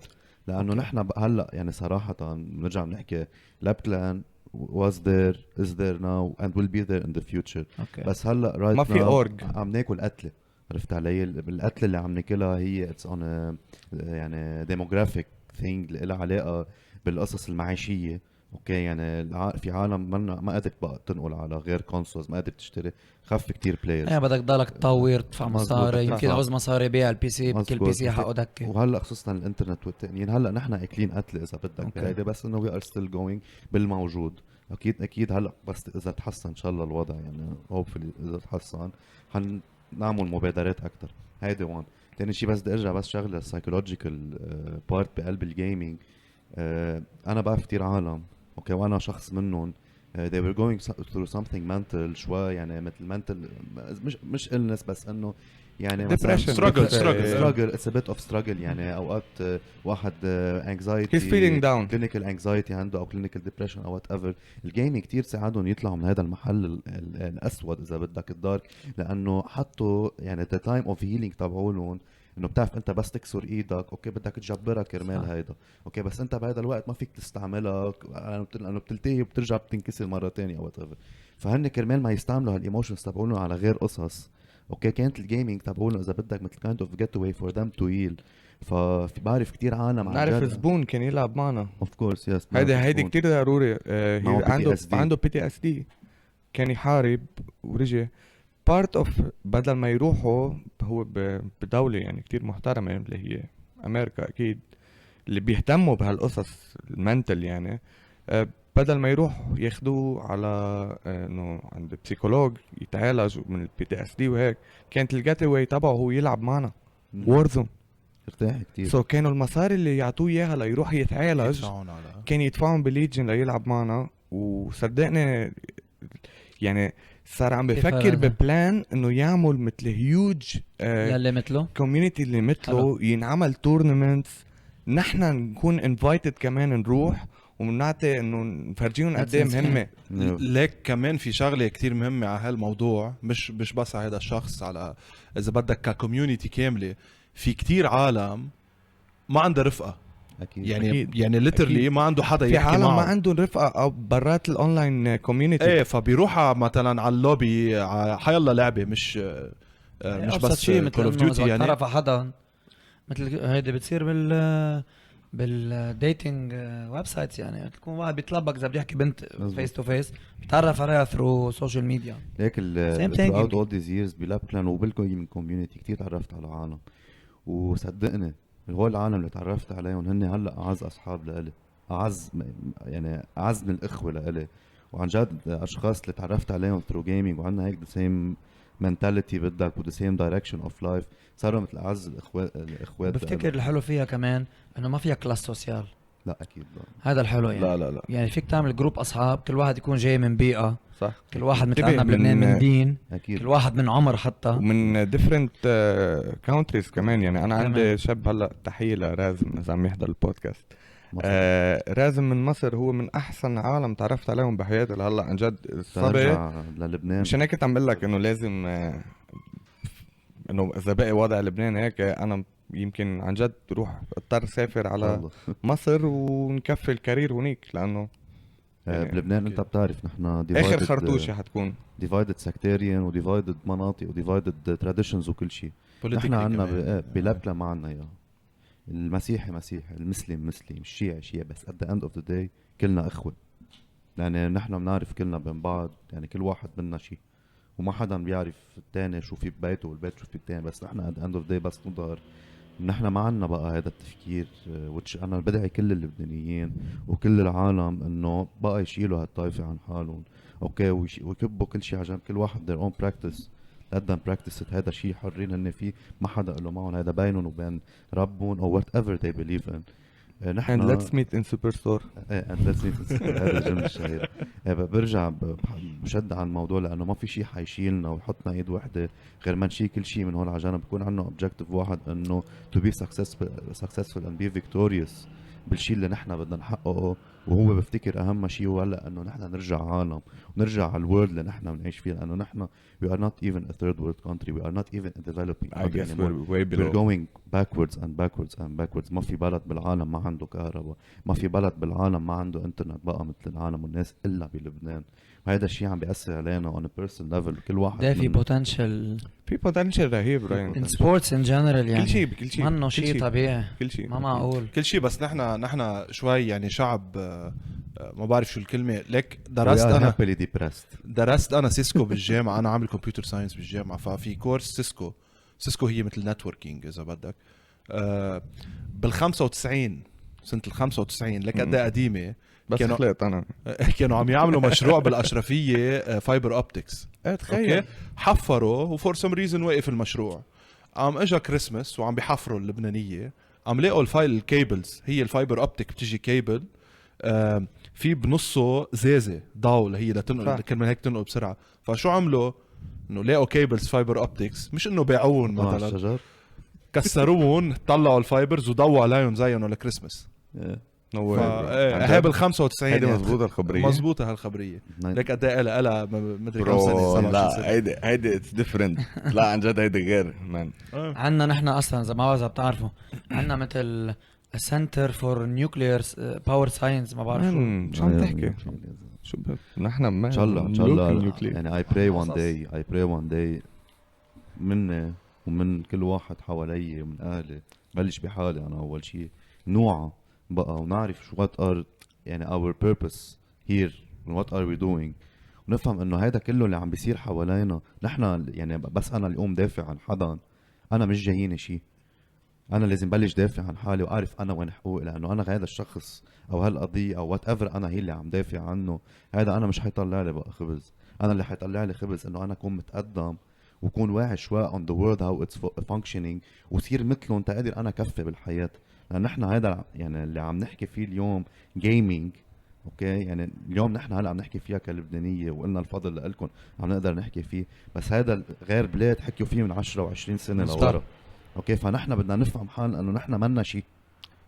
لانه أوكي. نحن هلا يعني صراحه بنرجع بنحكي لاب كلان was there is there now and will be there in the future. اوكي بس هلا رايت ما في أورج. عم ناكل قتله، عرفت علي؟ القتله اللي عم ناكلها هي اتس اون يعني demographic thing اللي لها علاقه بالقصص المعيشيه. اوكي يعني في عالم ما قادرت بقى تنقل على غير كونسولز، ما قادرت تشتري، خف كتير بلايرز. ايه بدك تضلك تطور تدفع مزبوط، مصاري بدك يمكن تدفع. عوز مصاري بيع البي سي كل مزبوط. بي سي حقه دكه وهلا خصوصا الانترنت والتقنيين، هلا نحن اكلين قتله اذا بدك أوكي. بهيدي، بس انه وي ار ستيل جوينج بالموجود. اكيد هلا بس اذا تحسن ان شاء الله الوضع يعني هوبفلي اذا تحسن حنعمل مبادرات اكثر. هيدي وان. تاني شيء بس بدي ارجع بس شغله السايكولوجيكال بارت بقلب الجيمنج. انا بعرف كثير عالم اوكي وانا شخص منهم they were going through something mental شوي يعني مثل mental مش illness بس انه يعني مثلا Depression. struggle it's a bit of struggle يعني اوقات واحد anxiety He's feeling down. clinical anxiety عنده او clinical depression او whatever. الجيمنج كتير ساعدهم يطلعوا من هذا المحل الاسود اذا بدك الدارك، لانه حطوا يعني the time of healing تبعولهم انه بتعرف انت بس تكسر ايدك اوكي بدك تجبرها كرمال هيدا اوكي، بس انت بهذا الوقت ما فيك تستعملها لانه بتلتهي وبترجع بتنكسر مره ثانيه او whatever. فهن كرمال ما يستعملوا هالايموشنز تبعولهم على غير قصص اوكي كانت الجيمنج تبعولهم اذا بدك مثل kind of getaway for them to heal. ففي بعرف كتير عالم نعرف زبون كان يلعب معنا اوف كورس يس هيدي كتير ضروري. معه عنده PTSD كان يحارب ورجع بارت اوف بدل ما يروحوا هو بدولة يعني كتير محترمة اللي هي امريكا اكيد اللي بيهتموا بهالقصص المنتل يعني بدل ما يروح ياخدوه على انه عند بسيكولوج يتعالج من PTSD وهيك كانت الجيت اواي تبعه هو يلعب معنا وورزون. ارتاح كتير. سو كانوا المصاري اللي يعطوه اياها ليروح يتعالج كان يدفعهم بليجن ليلعب معنا. وصدقني يعني صار عم بفكر ببلان انه يعمل مثل هيوج يلي مثله كوميونيتي اللي مثله ينعمل تورنمنتس نحن نكون انفايتد كمان نروح ومنعطي انه نفرجيهم قد ايه مهمه. ليك كمان في شغله كتير مهمه على هالموضوع مش بس على هذا الشخص، على اذا بدك ككوميونيتي كامله. في كتير عالم ما عنده رفقه اكيد يعني أكيد. يعني ليترلي ما عنده حدا في يحكي عالم معه. ما عندهم رفقه او برات الاونلاين كوميونيتي. ايه فبيروح مثلا على اللوبي على حيلا لعبه مش بس كول اوف ديوتي يعني تعرف حدا مثل هيدي بتصير بالديتنج ويب سايتس يعني تكون واحد بيطلبك اذا بدي احكي بنت فيس تو فيس بتعرف عليها ثرو سوشيال ميديا. هيك Same throughout thing. all these years بلاب كلان وبالكوميونتي كوميونتي كتير تعرفت على عالم، وصدقني هول العالم اللي تعرفت عليهم هن هلا اعز اصحاب لإلي، يعني اعز من الاخوه لإلي، وعن جد اشخاص اللي تعرفت عليهم through gaming وعنا هيك the same mentality بدك و the same direction of life صاروا مثل اعز الاخوات. بفتكر الحلو فيها كمان انه ما فيها كلاس سوسيال. لا اكيد لا. هذا الحلو يعني. لا يعني فيك تعمل جروب اصحاب كل واحد يكون جاي من بيئه صح. كل واحد مثل انتبه عنا بلبنان من دين اكيد كل واحد من عمر حتى ومن different countries كمان. يعني انا كمان. عندي شاب هلا تحيه لرازم اذا عم يحضر البودكاست. رازم من مصر هو من احسن عالم تعرفت عليهم بحياتي لهلا عن جد. الصبي ترجع للبنان مشان هيك عم بقول لك انه لازم انه اذا بقي وضع لبنان هيك انا يمكن عن جد روح اضطر سافر على والله. مصر ونكفي الكارير هونيك لانه يعني بلبنان انت بتعرف نحن اخر خرطوشه حتكون divided sectarian و divided مناطق و divided traditions وكل شيء. نحن عنا بلبنان ما عنا اياه. المسيحي مسيحي، المسلم مسلم، الشيعي شيعي، بس at the end of the day كلنا اخوة. يعني نحن بنعرف كلنا بين بعض، يعني كل واحد منا شيء وما حدا بيعرف التاني شو في ببيته والبيت شو في التاني، بس نحن at the end of the day بس نظهر. نحن ما عنا بقى هذا التفكير which انا بدعي كل اللبنانيين وكل العالم انه بقى يشيلوا هالطائفة عن حالهم اوكي ويكبوا كل شيء على جنب، كل واحد their own practice let them practice it. هذا شيء حرين هن فيه، ما حدا له معهم، هذا بينهم وبين ربهم او whatever they believe in. and let's meet in superstore. and let's meet هذا الجمله الشهيره. برجع بشد عن الموضوع لانه ما في شيء حيشيلنا ويحطنا ايد وحده غير ما نشيل كل شيء من هون على جنب، بكون عندنا اوبجيكتيف واحد انه to be successful and be victorious بالشيء اللي نحن بدنا نحققه. وهو بفتكر اهم شيء هو هلا انه نحن نرجع عالم ونرجع على الورلد اللي نحن بنعيش فيه، لانه نحن we are not even a third world country, we are not even a developing I guess anymore. we're way below. We're going backwards and backwards and backwards. ما في بلد بالعالم ما عنده كهرباء، ما في بلد بالعالم ما عنده انترنت بقى مثل العالم والناس الا بلبنان. وهذا الشيء عم بيأثر علينا on a personal level. كل واحد ده في بوتنشل في potential رهيب ان راين. سبورتس ان جنرال يعني كل شيء بكل شيء منه كل شيء طبيعي، كل شيء ما معقول. كل شيء. بس نحن شوي يعني شعب ما بعرف شو الكلمه لك. درست انا سيسكو بالجامعه، انا عامل كمبيوتر ساينس بالجامعه، ففي كورس سيسكو هي مثل نتوركينج اذا بدك. بال 95 سنه ال 95 لك قد قديمه، بس خلقت انا كانوا عم يعملوا مشروع بالاشرفيه فايبر اوبتكس. تخيل حفروا وفور سم ريزن وقف المشروع. قام اجا كريسمس وعم بيحفروا اللبنانيه، قام لقوا الفايل الكيبلز، هي الفايبر اوبتيك بتجي كيبل في بنصه زازه ضوء هي لتنقل كرمال هيك تنقل بسرعه. فشو عملوا؟ انه لقوا كيبلز فايبر اوبتكس، مش انه باعوهم مثلا، كسروهم طلعوا الفايبرز وضووا عليهم زيهم لكريسمس. هاي بال 95 هيدي مزبوطه الخبريه، مزبوطه هالخبريه. لك قد ايه لها مدري كم سنه. لا هيدي اتس ديفرنت. لا عن جد هيدي غير مان. عندنا نحن اصلا اذا ما بتعرفوا عندنا مثل سنتر فور نيوكليير باور ساينس، ما بعرف شو عم تحكي. شو نحن ما ان شاء الله يعني I pray one day مني ومن كل واحد حوالي ومن اهلي، بلش بحالي انا اول شيء، نوعا بقى ونعرف شو what are يعني our purpose here and what are we doing، ونفهم انه هذا كله اللي عم بيصير حوالينا نحن يعني بس انا اليوم دافع عن حدا، انا مش جاييني شيء، انا لازم بلش دافع عن حالي واعرف انا وين حقوقي، لانه انا هذا الشخص او هالقضيه او وات ايفر انا هي اللي عم دافع عنه، هذا انا مش حيطلع لي بقى خبز. انا اللي حيطلع لي خبز انه انا اكون متقدم وكون واعي شوي on the world how it's functioning، وصير مثلهم تقدر انا كفي بالحياه. لان نحن هذا يعني اللي عم نحكي فيه اليوم جيمنج، اوكي يعني اليوم نحن هلا عم نحكي فيها كلبنانيه وقلنا الفضل لكم عم نقدر نحكي فيه، بس هذا غير بلاد حكيوا فيه من 10 و20 سنه لورا. اوكي فنحن بدنا نفهم حالنا انه نحن منا شيء،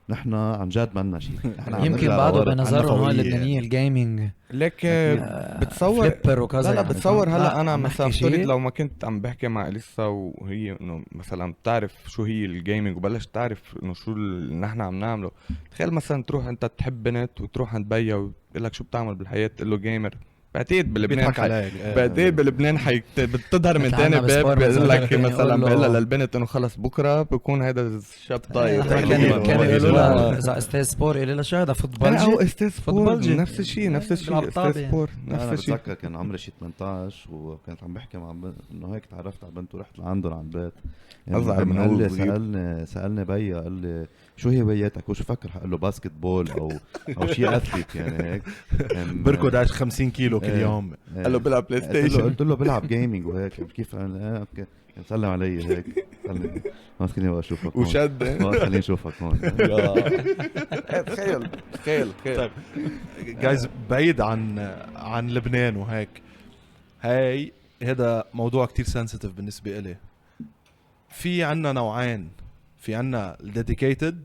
نحن عن جد منا شيء. يمكن بعده بنظرهم هون اللبنانيه الجيمنج لك بتصور فليبر وكذا. لا بتصور هلا انا مثلا افترض لو ما كنت عم بحكي مع اليسا وهي انه مثلا بتعرف شو هي الجيمنج وبلش تعرف انه شو اللي نحن عم نعمله، تخيل مثلا تروح انت تحب بنت وتروح عند بيها ويقول لك شو بتعمل بالحياه، تقول له جيمر، بعتقد بلبنان بعتقد بلبنان بتظهر من تاني باب بيقول لك مثلا بقول للبنت انه خلص بكره بكون هذا الشاب طاير. كان يقولوا لها اذا استاذ سبور يقول لها شو هذا فوتبولجي او استاذ فوتبولجي، نفس الشيء استاذ سبور نفس انا الشيء. بتذكر كان عمري شي 18 وكنت عم بحكي مع انه هيك تعرفت على بنت ورحت لعندهم على البيت، اصغر من هو سالني بيا قال لي شو هواياتك وشو فكر، قال له باسكت بول او شيء اثليت يعني هيك بركض 50 كيلو كل يوم. قال له بلعب بلاي ستيشن، قلت له بلعب جيمنج وهيك كيف اوكي سلم علي هيك ما خليني اشوفك وشد ما خليني اشوفك هون. تخيل طيب جايز بعيد عن لبنان وهيك، هذا موضوع كتير سنسيتيف بالنسبه إلي. في عنا نوعين، في عنا dedicated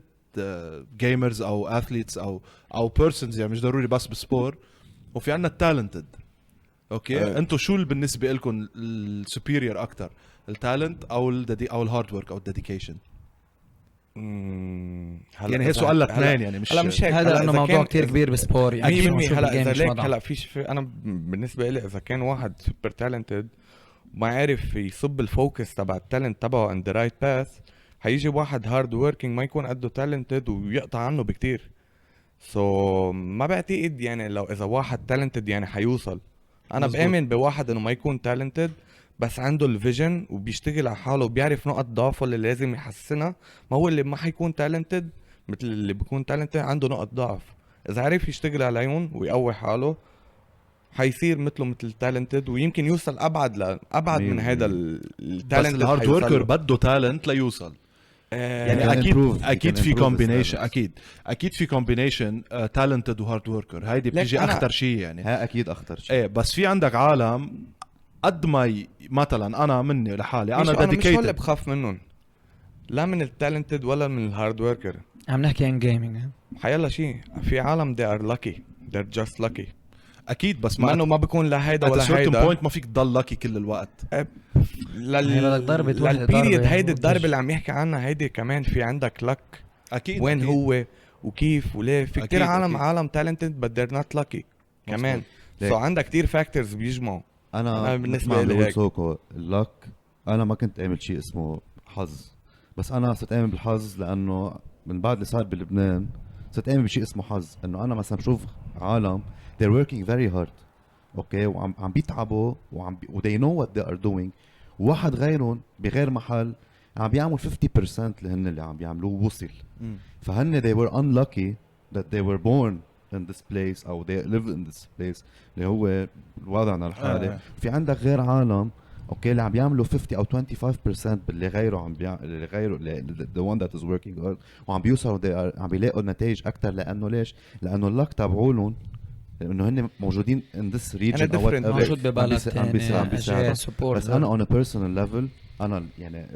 gamers او athletes او persons يعني مش ضروري بس بسبور، وفي عنا التالنتد. اوكي انتو شو اللي بالنسبه لكم السوبيريور اكتر، التالنت او الهارد ورك او الديديكيشن؟ يعني هي سؤال لاثنين يعني مش هيك. هذا لانه موضوع كتير كبير بالسبور يعني 100%. هلا اذا ليك هلا في انا بالنسبه لي اذا كان واحد سوبر تالنتد وما عارف يصب الفوكس تبع التالنت تبعه ان ذا رايت باث، حيجي واحد هارد وركينج ما يكون قده تالنتد ويقطع عنه بكتير. ما بعتقد يعني لو اذا واحد تالنتد يعني حيوصل. انا بآمن بواحد انه ما يكون تالنتد بس عنده الفيجن وبيشتغل على حاله وبيعرف نقط ضعفه اللي لازم يحسنها. ما هو اللي ما حيكون تالنتد مثل اللي بيكون تالنتد عنده نقط ضعف، اذا عرف يشتغل عليهم ويقوي حاله حيصير مثله مثل تالنتد ويمكن يوصل ابعد من هذا بس التالنت. الهارد وركر بده تالنت ليوصل. يعني can اكيد improve. اكيد He can في improve his كومبينيشن، levels. اكيد في كومبينيشن تالنتد وهارد وركر، هيدي بتيجي أنا- اخطر شيء يعني. ها اكيد اخطر شيء. ايه بس في عندك عالم قد ما مثلا انا مني لحالي انا انا مش هو اللي ديديكيتد. بخاف منهم، لا من التالنتد ولا من الهارد وركر. عم نحكي عن جيمنج. حيلا شيء في عالم they are lucky, they're just lucky. اكيد بس ما ما انه ما بيكون لا هيدا at a ولا certain هيدا. point ما فيك تضل لاكي كل الوقت. هي بدك ضربة وحدة، للبيريد ضربة هيدي الضربة وبتج. اللي عم يحكي عنها هيدي كمان في عندك لك اكيد وين أكيد. هو وكيف وليه. في كتير أكيد، عالم أكيد. talented but they're not lucky كمان. ليك. سو عندك كتير فاكتورز بيجمعوا. انا بالنسبة بالنسبه لي لي هيك. سوكو اللك، انا ما كنت اعمل شيء اسمه حظ، بس انا صرت اعمل بالحظ لانه من بعد اللي صار بلبنان صرت اعمل بشيء اسمه حظ. انه انا مثلا بشوف عالم they're working very hard اوكي وعم بيتعبوا و they know what they are doing، وواحد غيرهم بغير محل عم بيعمل 50% اللي عم بيعملوه وصل. مم. فهن they were unlucky that they were born in this place او they live in this place اللي هو وضعنا الحالي. آه. في عندك غير عالم اوكي اللي عم بيعملوا 50 او 25% باللي غيره اللي غيره the one that is working hard، وعم بيوصلوا عم بيلاقوا نتائج اكثر. لانه ليش؟ لانه اللك تبعولهم انه هن موجودين in this region أنا او different. whatever. موجود ببلد عم تاني بيساعدوا. سبورت. بس انا on a personal level انا يعني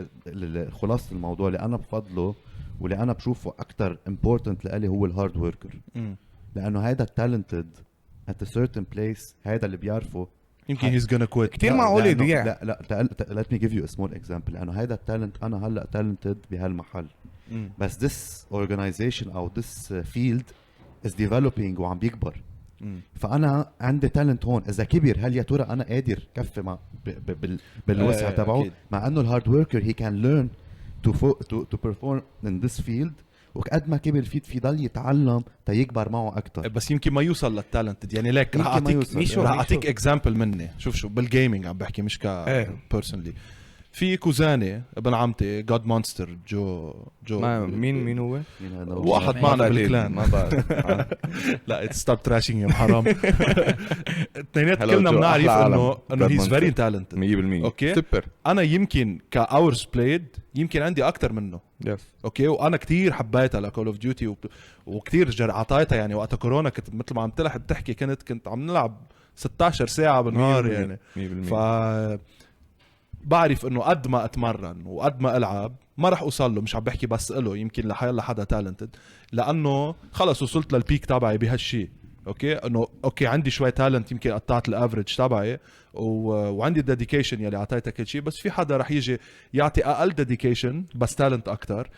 خلاصة الموضوع اللي انا بفضله واللي انا بشوفه اكتر important لإلي هو الهارد وركر. مم. لانه هيدا التالنتد at a certain place هيدا اللي بيعرفه يمكن هيز gonna quit. كتير معقول لأنه- يضيع. لا let me give you a small example. لانه هيدا التالنت انا هلا talented بهالمحل، مم. بس this organization او this field is developing وعم بيكبر. مم. فانا عندي تالنت هون، اذا كبر هل يا ترى انا قادر كفي مع بالوسع تبعه؟ أكيد. مع انه الهارد وركر he can learn to perform in this field، وقد ما كبر في ضل يتعلم تيكبر معه اكثر. بس يمكن ما يوصل للتالنت يعني. ليك رح يمكن ما اعطيك يوصل. ميشو- رح ميشو. اعطيك اكزامبل مني. شوف بالجيمنج عم بحكي مش إيه. بيرسونلي. في كوزاني ابن عمتي جاد مونستر جو مين هو؟ مين هذا؟ واحد ما معنا بعتقد، بالكلان. ما بعرف. لا ستوب تراشينج يا حرام. اثنينات Hello كلنا Joe، بنعرف أحلى عالم. انه God هيز Monster. فيري تالنتد. 100% أوكي. سوبر. انا يمكن كاورز بلايد يمكن عندي اكثر منه. يس. اوكي وانا كتير حبيتها لكول اوف ديوتي وكتير عطيتها يعني. وقت كورونا كنت مثل ما عم تحكي كنت عم نلعب 16 ساعه بالنهار يعني. 100%. ف بعرف انه قد ما اتمرن وقد ما العب ما رح اوصل له. مش عم بحكي بس له، يمكن لحيلا حدا تالنتد، لانه خلص وصلت للبيك تبعي بهالشيء. اوكي انه اوكي عندي شوي تالنت يمكن قطعت الافريج تبعي وعندي ديديكيشن يلي اعطيتها كل شيء. بس في حدا رح يجي يعطي اقل ديديكيشن بس تالنت اكتر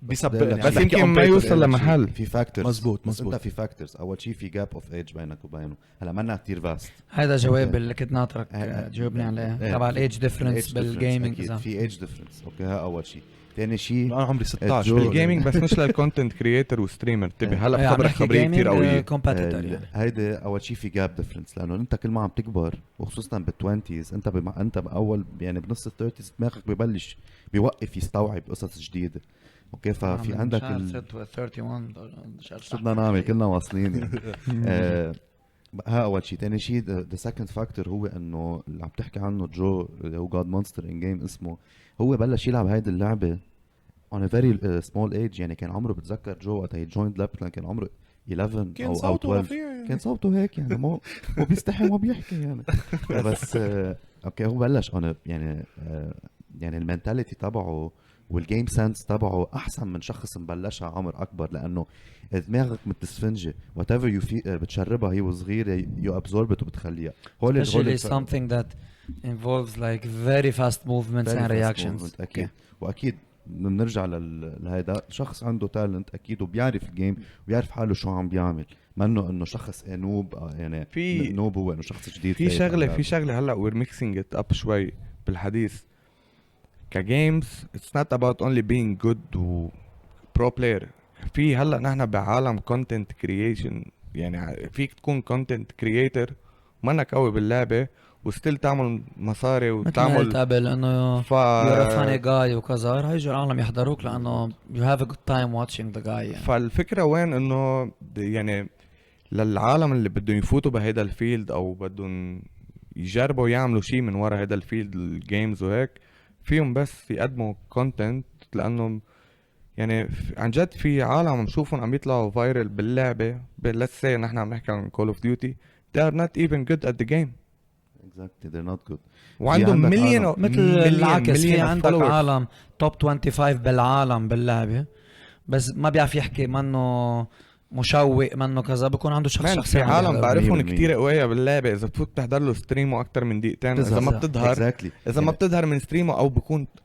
بيسبقني. بس عم بس بحكي يمكن on ما paper. يوصل لمحل. في فاكتورز. مزبوط. انت في فاكتورز. اول شيء في جاب اوف ايج بينك وبينه. هلا منا كثير فاست. هذا جواب اللي كنت ناطرك إيه. تجاوبني عليه إيه. تبع الايج ديفرنس Age difference بالجيمنج. أكيد. إذا في ايج ديفرنس اوكي. ها اول شيء. ثاني شيء انا عمري 16 الجو- بالجيمنج بس مش للكونتنت كرييتر وستريمر. انتبه هلا إيه، عم بخبرك نحكي خبريه كثير قويه. كومبيتيتور يعني. هيدي اول شيء في جاب ديفرنس. لانه انت كل ما عم تكبر وخصوصا بال20s انت انت باول يعني بنص ال30s دماغك ببلش بيوقف يستوعب قصص جديده. اوكي ففي عندك 31 شو بدنا نعمل كلنا واصلين يعني. ها اول شيء. ثاني شيء ذا سكند فاكتور هو انه اللي عم تحكي عنه جو اللي هو جاد مونستر ان جيم اسمه. هو بلش يلعب هيدي اللعبه on a very small age. يعني كان عمره بتذكر جو وقت هي جويند لابلان كان عمره 11 كان او صوته 12. رفيع يعني. كان صوته هيك يعني مو بيستحي وما بيحكي يعني. بس اوكي هو بلش يعني يعني المنتاليتي تبعه والجيم سنس تبعه احسن من شخص مبلشها عمر اكبر. لانه دماغك مثل السفنجه وات ايفر يو بتشربها هي وصغيره يو ابزوربت وبتخليها. especially something that involves like very fast movements and reactions. اكيد. واكيد بنرجع لهيدا شخص عنده تالنت اكيد وبيعرف الجيم وبيعرف حاله شو عم بيعمل. ما انه شخص نوب يعني في- نوب هو انه شخص جديد. في شغله هلا وير ميكسينج ات اب شوي بالحديث. كجيمز اتس نوت اباوت اونلي بينج جود و برو بلاير. في هلا نحن بعالم كونتنت كرييشن. يعني فيك تكون كونتنت كرييتر ومنك قوي باللعبه وستيل تعمل مصاري مثل ما قلت وتعمل قبل انه ف you're a funny guy وكذا رح يجوا العالم يحضروك لانه you have a good time watching the guy يعني. فالفكره وين انه يعني للعالم اللي بدهم يفوتوا بهيدا الفيلد او بدهم يجربوا يعملوا شيء من ورا هيدا الفيلد الجيمز وهيك، فيهم بس يقدموا كونتنت. لانه يعني عن جد في عالم عم نشوفهم عم يطلعوا فايرل باللعبه، let's say نحن عم نحكي عن Call of Duty, they are not even good at the game. exactly they're not good. وعندهم عندك مليون عالم. مثل العكس، في عندك عالم توب 25 بالعالم باللعبة بس ما بيعرف يحكي، منه مشوق، منه كذا، بكون عنده شخص في شخصية عالم بعرفهم 100%. كتير قوية باللعبة، إذا بتفوت تحضر له ستريمه أكتر من دقيقتين إذا ما بتظهر، exactly. إذا ما بتظهر من ستريمه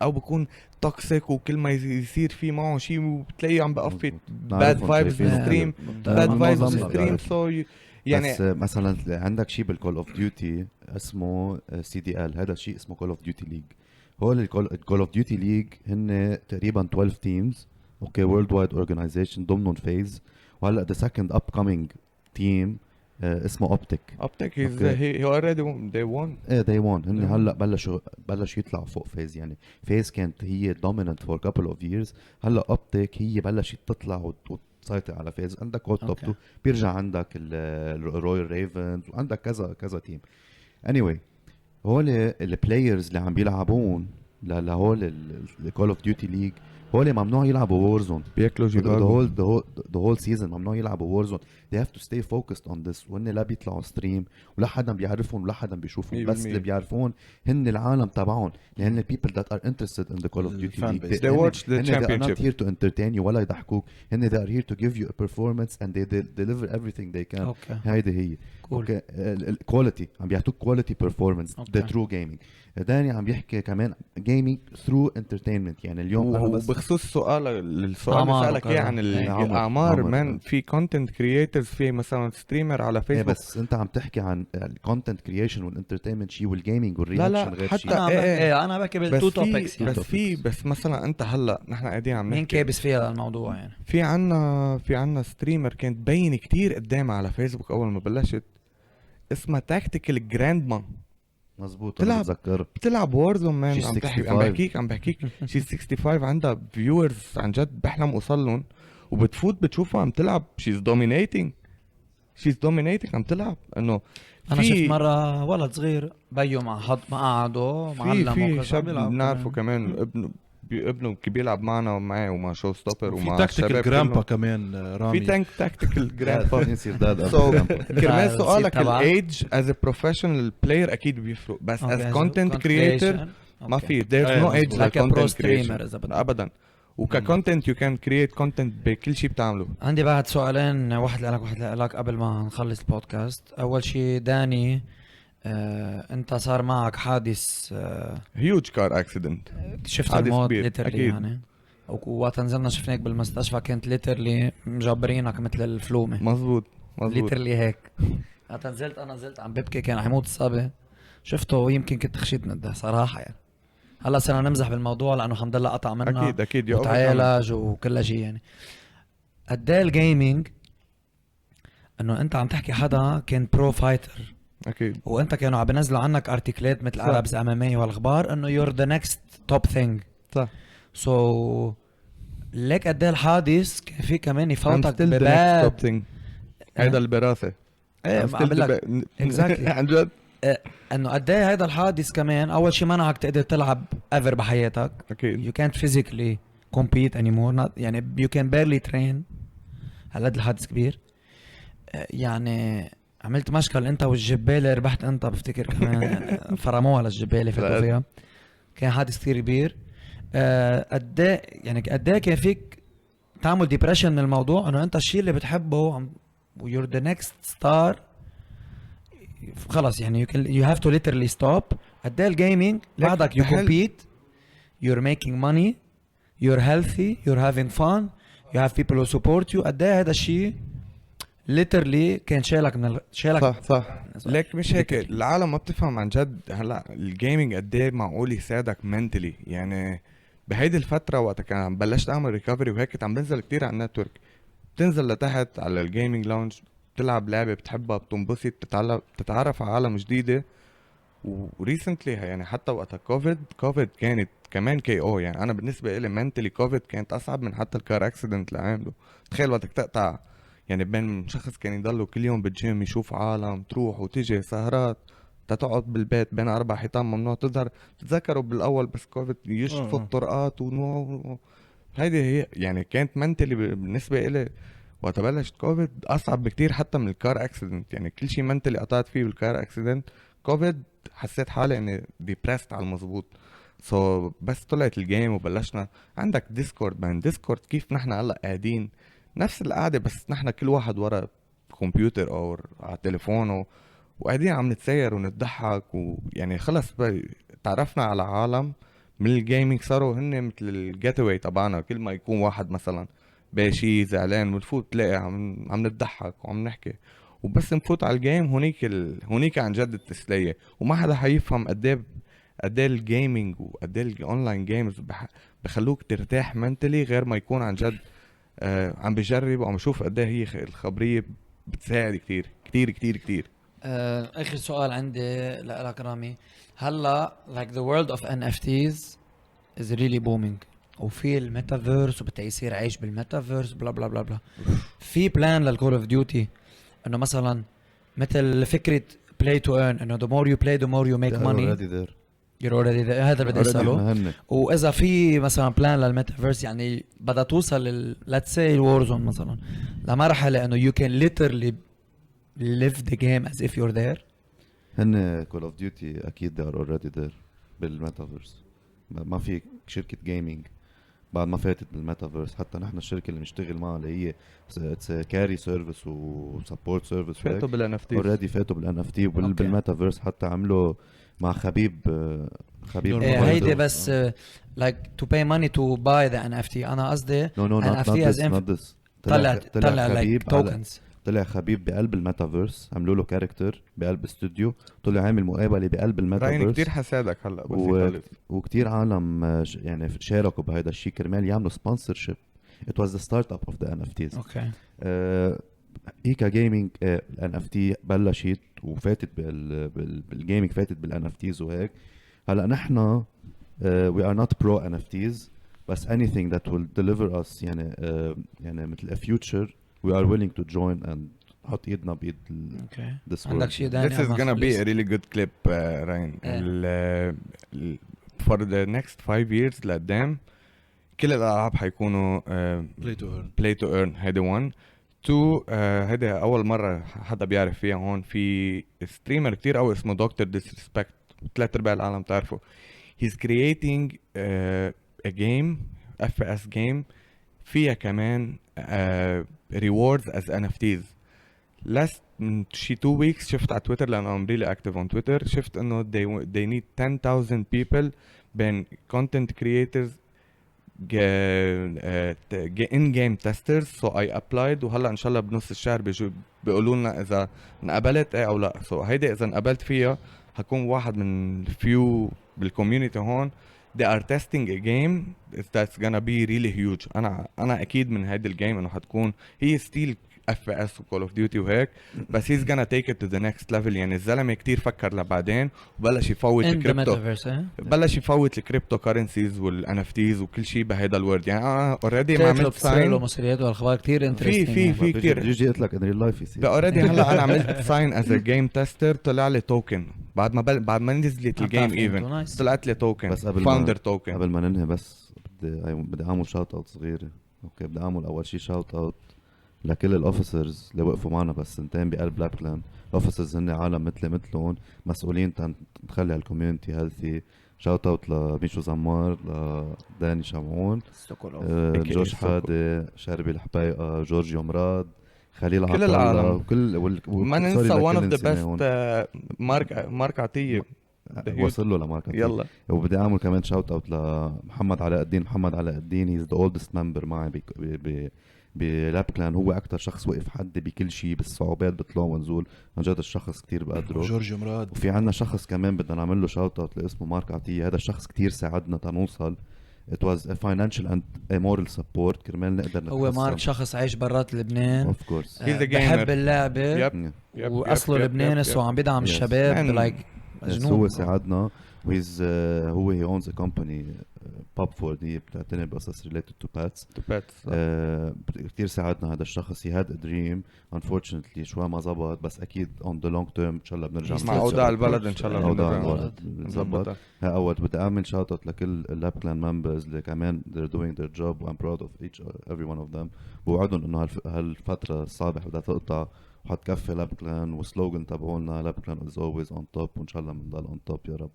أو بكون توكسيك، وكل ما يصير في معه شيء وبتلاقيه عم بقفت باد فايبز بالستريم، باد فايبز بالستريم. سو يعني بس مثلا عندك شيء بالكول اوف ديوتي اسمه CDL، هذا الشيء اسمه كول اوف ديوتي ليج. هو الكول اوف ديوتي ليج هن تقريبا 12 تيمز، اوكي، وورلد وايد اورجانيزيشن ضمنهم فيز. وهلا ذا سكند اب كامينج تيم اسمه اوبتيك. اوبتيك هي اوريدي they won. ايه they won. هن هلا بلشوا يطلعوا فوق فيز. يعني فيز كانت هي dominant for couple of years، هلا اوبتيك هي بلشت تطلع وتسيطر على فيز. عندك توب 2 بيرجع عندك الرويال ريفنز، وعندك كذا تيم. anyway هول البلايرز اللي عم بيلعبون لهول الكول اوف ديوتي ليج، هول ممنوع يلعبوا وورزون، بياكلوا the جيباغو. whole season ممنوع يلعبوا وورزون. they have to stay focused on this. وهن لا بيطلعوا ستريم ولا حدا بيعرفهم ولا حدا بيشوفهم، بس اللي بيعرفون هن العالم تبعهم، لأن people that are interested in the Call of Duty League they watch the they are not championship. here to entertain you ولا يضحكوك. هن they are here to give you a performance and they deliver everything they can. هيدي هي اوكي الكواليتي، عم بيعطوك كواليتي بيرفورمانس، ذا ترو جيمنج. داني عم بيحكي كمان جيمنج ثرو انترتينمنت. يعني اليوم وبخصوص السؤال اللي سألك اياه عن الاعمار، مان في كونتنت كرييترز، في مثلا ستريمر على فيسبوك. بس انت عم تحكي عن الكونتنت كرييشن والانترتينمنت شيء، والجيمنج والرياكشن غير شيء. انا بحكي بالتو توبكس يعني. بس مثلا انت هلا نحن قاعدين عم نحكي مين كابس فيها الموضوع. يعني في عنا ستريمر كانت تبين كتير قدام على فيسبوك اول ما بلشت، اسمها تاكتيكال جراندمان. مزبوط، انا بتذكر بتلعب وورزون مان. عم بحكيك شي 65 عندها فيورز عن جد بحلم اوصلهم، وبتفوت بتشوفها عم تلعب. شيز دومينيتنج عم تلعب. انه انا شفت مره ولد صغير بيو مع حد ما قعدوا معلم في شاب بنعرفه كمان ابنه بيلعب معنا ومعي ومع شو ستوبر ومع تاكتيكال جرامبا كمان رامي. في تاكتيكال جرامبا. يصير داد كرمال سؤالك الايدج از ا بروفيشنال بلاير اكيد بيفرق، بس از كونتنت كرييتر ما في there's no age like content creator ابدا. وككونتنت you can create content بكل شيء بتعمله. عندي بعد سؤالين، واحد لك واحد لك قبل ما نخلص البودكاست. اول شيء داني، انت صار معك حادث هيوج كار اكسيدنت، شفت الموت ليترلي يعني، وقت نزلنا شفناك بالمستشفى كانت ليترلي مجبرينك مثل الفلومه. مزبوط ليترلي هيك. وقت نزلت عم ببكي، كان حيموت الصبي شفته، ويمكن كنت خشيت من ده صراحه. يعني هلا صرنا نمزح بالموضوع لانه الحمد لله قطع منا اكيد وتعالج وكل شيء. يعني قد ايه الجيمنج، انه انت عم تحكي حدا كان برو فايتر اكيد، وانت كانوا عم بينزلوا عنك ارتيكلات مثل عربز MMA والاخبار انه يور ذا نكست توب ثينج. صح. سو ليك قد ايه الحادث كان في كمان يفوتك بباب. هيدا البراثه. ايه عم بقول لك اكزاكتلي عن جد انه قد ايه هيدا الحادث كمان اول شيء منعك تقدر تلعب ايفر بحياتك. اكيد you can't physically compete anymore. Not يعني you can barely train. هالقد الحادث كبير. يعني عملت مشكل انت والجبالة، ربحت انت بفتكر كمان. يعني فرموها للجبالة فاتوا فيها. كان حادث كثير كبير. قد يعني قد كان فيك تعمل ديبريشن من الموضوع انه انت الشيء اللي بتحبه you're the next star خلص. يعني you have to literally stop. قد الجيمنج بعدك you compete, you're making money, you're healthy, you're having fun, you have people who support you. قد هذا الشيء literally كان شالك من شالك. صح ليك مش هيك العالم ما بتفهم عن جد. هلا الجيمنج قد ايه معقول يساعدك منتلي. يعني بهيدي الفتره وقت كان بلشت اعمل ريكفري وهيك كنت عم بنزل كتير على النتورك، بتنزل لتحت على الجيمنج لاونج، بتلعب لعبه بتحبها، بتنبسط، بتتعرف على عالم جديده. وريسنتلي يعني حتى وقتها كوفيد كانت كمان KO. يعني انا بالنسبه لي منتلي كوفيد كانت اصعب من حتى الكار اكسيدنت اللي عامله. تخيل وقتك تقطع يعني بين شخص كان يضله كل يوم بالجيم يشوف عالم تروح وتجي سهرات تقعد بالبيت بين 4 حيطان ممنوع تظهر. تتذكروا بالاول بس كوفيد يشفوا الطرقات هيدي هي يعني كانت منتلي بالنسبه إلي وقت بلشت كوفيد اصعب بكتير حتى من الكار اكسيدنت. يعني كل شيء منتلي قطعت فيه بالكار اكسيدنت، كوفيد حسيت حالي اني ديبرست على المزبوط. بس طلعت الجيم وبلشنا عندك ديسكورد. من ديسكورد كيف نحن هلا قاعدين نفس القعده بس نحن كل واحد ورا كمبيوتر او على تليفونه وقاعدين عم نتسير ونضحك ويعني خلص تعرفنا على عالم من الجيمنج صاروا هن مثل الجيت اواي تبعنا. كل ما يكون واحد مثلا باشي زعلان بنفوت تلاقي عم نضحك وعم نحكي وبس نفوت على الجيم. هونيك عن جد التسلية وما حدا حيفهم قد ايه الجيمنج وقد ايه الاونلاين جيمز بخلوك ترتاح منتلي غير ما يكون عن جد عم بجرب وعم بشوف قد ايه هي الخبرية بتساعد كتير كتير كتير كتير. اخر سؤال عندي لك رامي. هلا like the world of NFTs is really booming وفي الميتافيرس وبدأ يصير عيش بالميتافيرس بلا بلا بلا بلا. في بلان للكول اوف ديوتي انه مثلا مثل فكرة play to earn انه the more you play the more you make money. You're already there. هذا اللي بدي اساله. واذا في مثلا بلان للميتافيرس يعني بدها توصل let's say الورزون مثلا لمرحلة انه you can literally live the game as if you're there. هن كول اوف ديوتي اكيد they are already there بالميتافيرس. ما في شركة جيمنج بعد ما فاتت بالميتافيرس. حتى نحن الشركة اللي بنشتغل معها اللي هي كاري سيرفيس وسبورت سيرفيس فاتوا بالان اف تي اوريدي فاتوا بالان اف تي بالميتافيرس. حتى عملوا مع خبيب هيدي بس like to pay money to buy the NFT. انا قصدي NFT as طلع like tokens. طلع خبيب بقلب الميتافيرس عملوا له كاركتر بقلب استوديو طلع عامل مقابله بقلب الميتافيرس. راين كتير حسادك هلا بس وكتير عالم يعني شاركوا بهذا الشيء كرمال يعملوا سبونسرشيب. it was the startup of the NFTs. اوكي ايكا جيمنج الان اف تي بلشت وفاتت بالجيمنج فاتت بالان اف تيز وهيك. هلا نحن we are not pro NFTs بس anything that will deliver us يعني يعني مثل a future we are willing to join and حط ايدنا بايد this world. عندك شيء داني this is gonna be a really good clip راين. for the next 5 years لقدام كل الالعاب حيكونوا play to earn. هيدي 1 2 هيدي اول مره حدا بيعرف فيها. هون في ستريمر كتير قوي اسمه دكتور ديسريسبكت 3/4 العالم تعرفه. he's creating a game FPS game فيها كمان rewards as NFTs. last من شي 2 weeks شفت على تويتر لأن I'm really active on Twitter شفت انه they need 10,000 people بين content creators in game testers. so I applied وهلا ان شاء الله بنص الشهر بيقولوا لنا اذا انقبلت ايه او لا. so هيدي اذا انقبلت فيها هكون واحد من few بالكوميونتي هون they are testing a game that's gonna be really huge. انا اكيد من هيدي الجيم انه حتكون هي ستيل FPS و Call of Duty وهيك بس he's gonna take it to the next level. يعني الزلمة كتير فكر لبعدين وبلش يفوت الكريبتو بلش يفوت الكريبتو كارنسيز والNFTs وكل شيء بهيدا الورد. يعني انا اوريدي ما عملت ساين مصريات والاخبار كتير انترستينج في كتير يجي قلت لك ان ريل لايف يصير اوريدي. هلا انا عملت ساين از ا جيم تيستر طلع لي توكن بعد ما نزلت الجيم ايفن طلعت لي توكن بس فاوندر توكن. قبل ما ننهي بس بدي اعمل شوت اوت صغيره. اوكي بدي اعمل اول شيء شوت اوت لكل الاوفيسرز اللي وقفوا معنا بس سنتين بقلب بلاك كلان. الاوفيسرز هن عالم مثلهم مسؤولين تخلي هالكوميونتي هيلثي. شوت اوت لميشو زمار لداني شمعون جوش حادي شربي الحبايقه جورجيو مراد خليل كل العالم كل ما ننسى one of the best مارك عطيه وصل له لمارك عطيه. يلا وبدي اعمل كمان شوت اوت لمحمد علاء الدين. محمد علاء الدين هيز ذا اولدست ممبر معي بلاب كلان. هو اكتر شخص وقف حد بكل شيء بالصعوبات بطلوع ونزول. عن جد الشخص كتير بقدره. جورج مراد. وفي عنا شخص كمان بدنا نعمل له شوت اوت لاسمه مارك عطيه. هذا الشخص كتير ساعدنا تنوصل. It was a financial and a moral support كرمال نقدر نتحسن. هو مارك شخص عايش برات لبنان of course بحب اللعبة واصله لبناني وعم بيدعم الشباب لايك هو ساعدنا وهيز هو he owns a company Pub Ford هي بتعتني بقصص related to pets. كتير ساعدنا هذا الشخص. he had a dream unfortunately شوي ما زبط بس اكيد on the long term ان شاء الله بنرجع مع اوضاع البلد ان شاء الله اوضاع بنرجع البلد بنزبط. اول بدي اعمل shout out لكل اللاب كلان members اللي كمان they're doing their job I'm proud of every one of them. بوعدهم انه هالفترة الصعبة بدها تقطع وحتكفي لاب كلان والسلوغن تبعولنا لاب كلان is always on top وان شاء الله بنضل on top يا رب.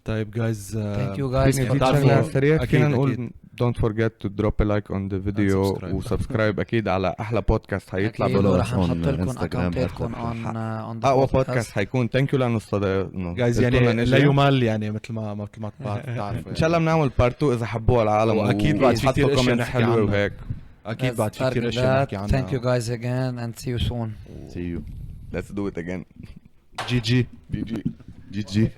طيب جايز ثانك يو جايز فينا نقول don't forget to drop a like on the video وسبسكرايب اكيد على احلى بودكاست حيطلع رح نحط لكم اكونتاتكم on اقوى بودكاست حيكون. ثانك يو لانه استضافنا جايز يعني لا يمل يعني مثل ما بتعرفوا ان شاء الله بنعمل بارت 2 اذا حبوها العالم واكيد بعد في كثير اشياء نحكي حلوه وهيك. اكيد بعد في كثير اشياء نحكي عنها. Thank you guys again and see you soon. See you. Let's do it again. GG. GG.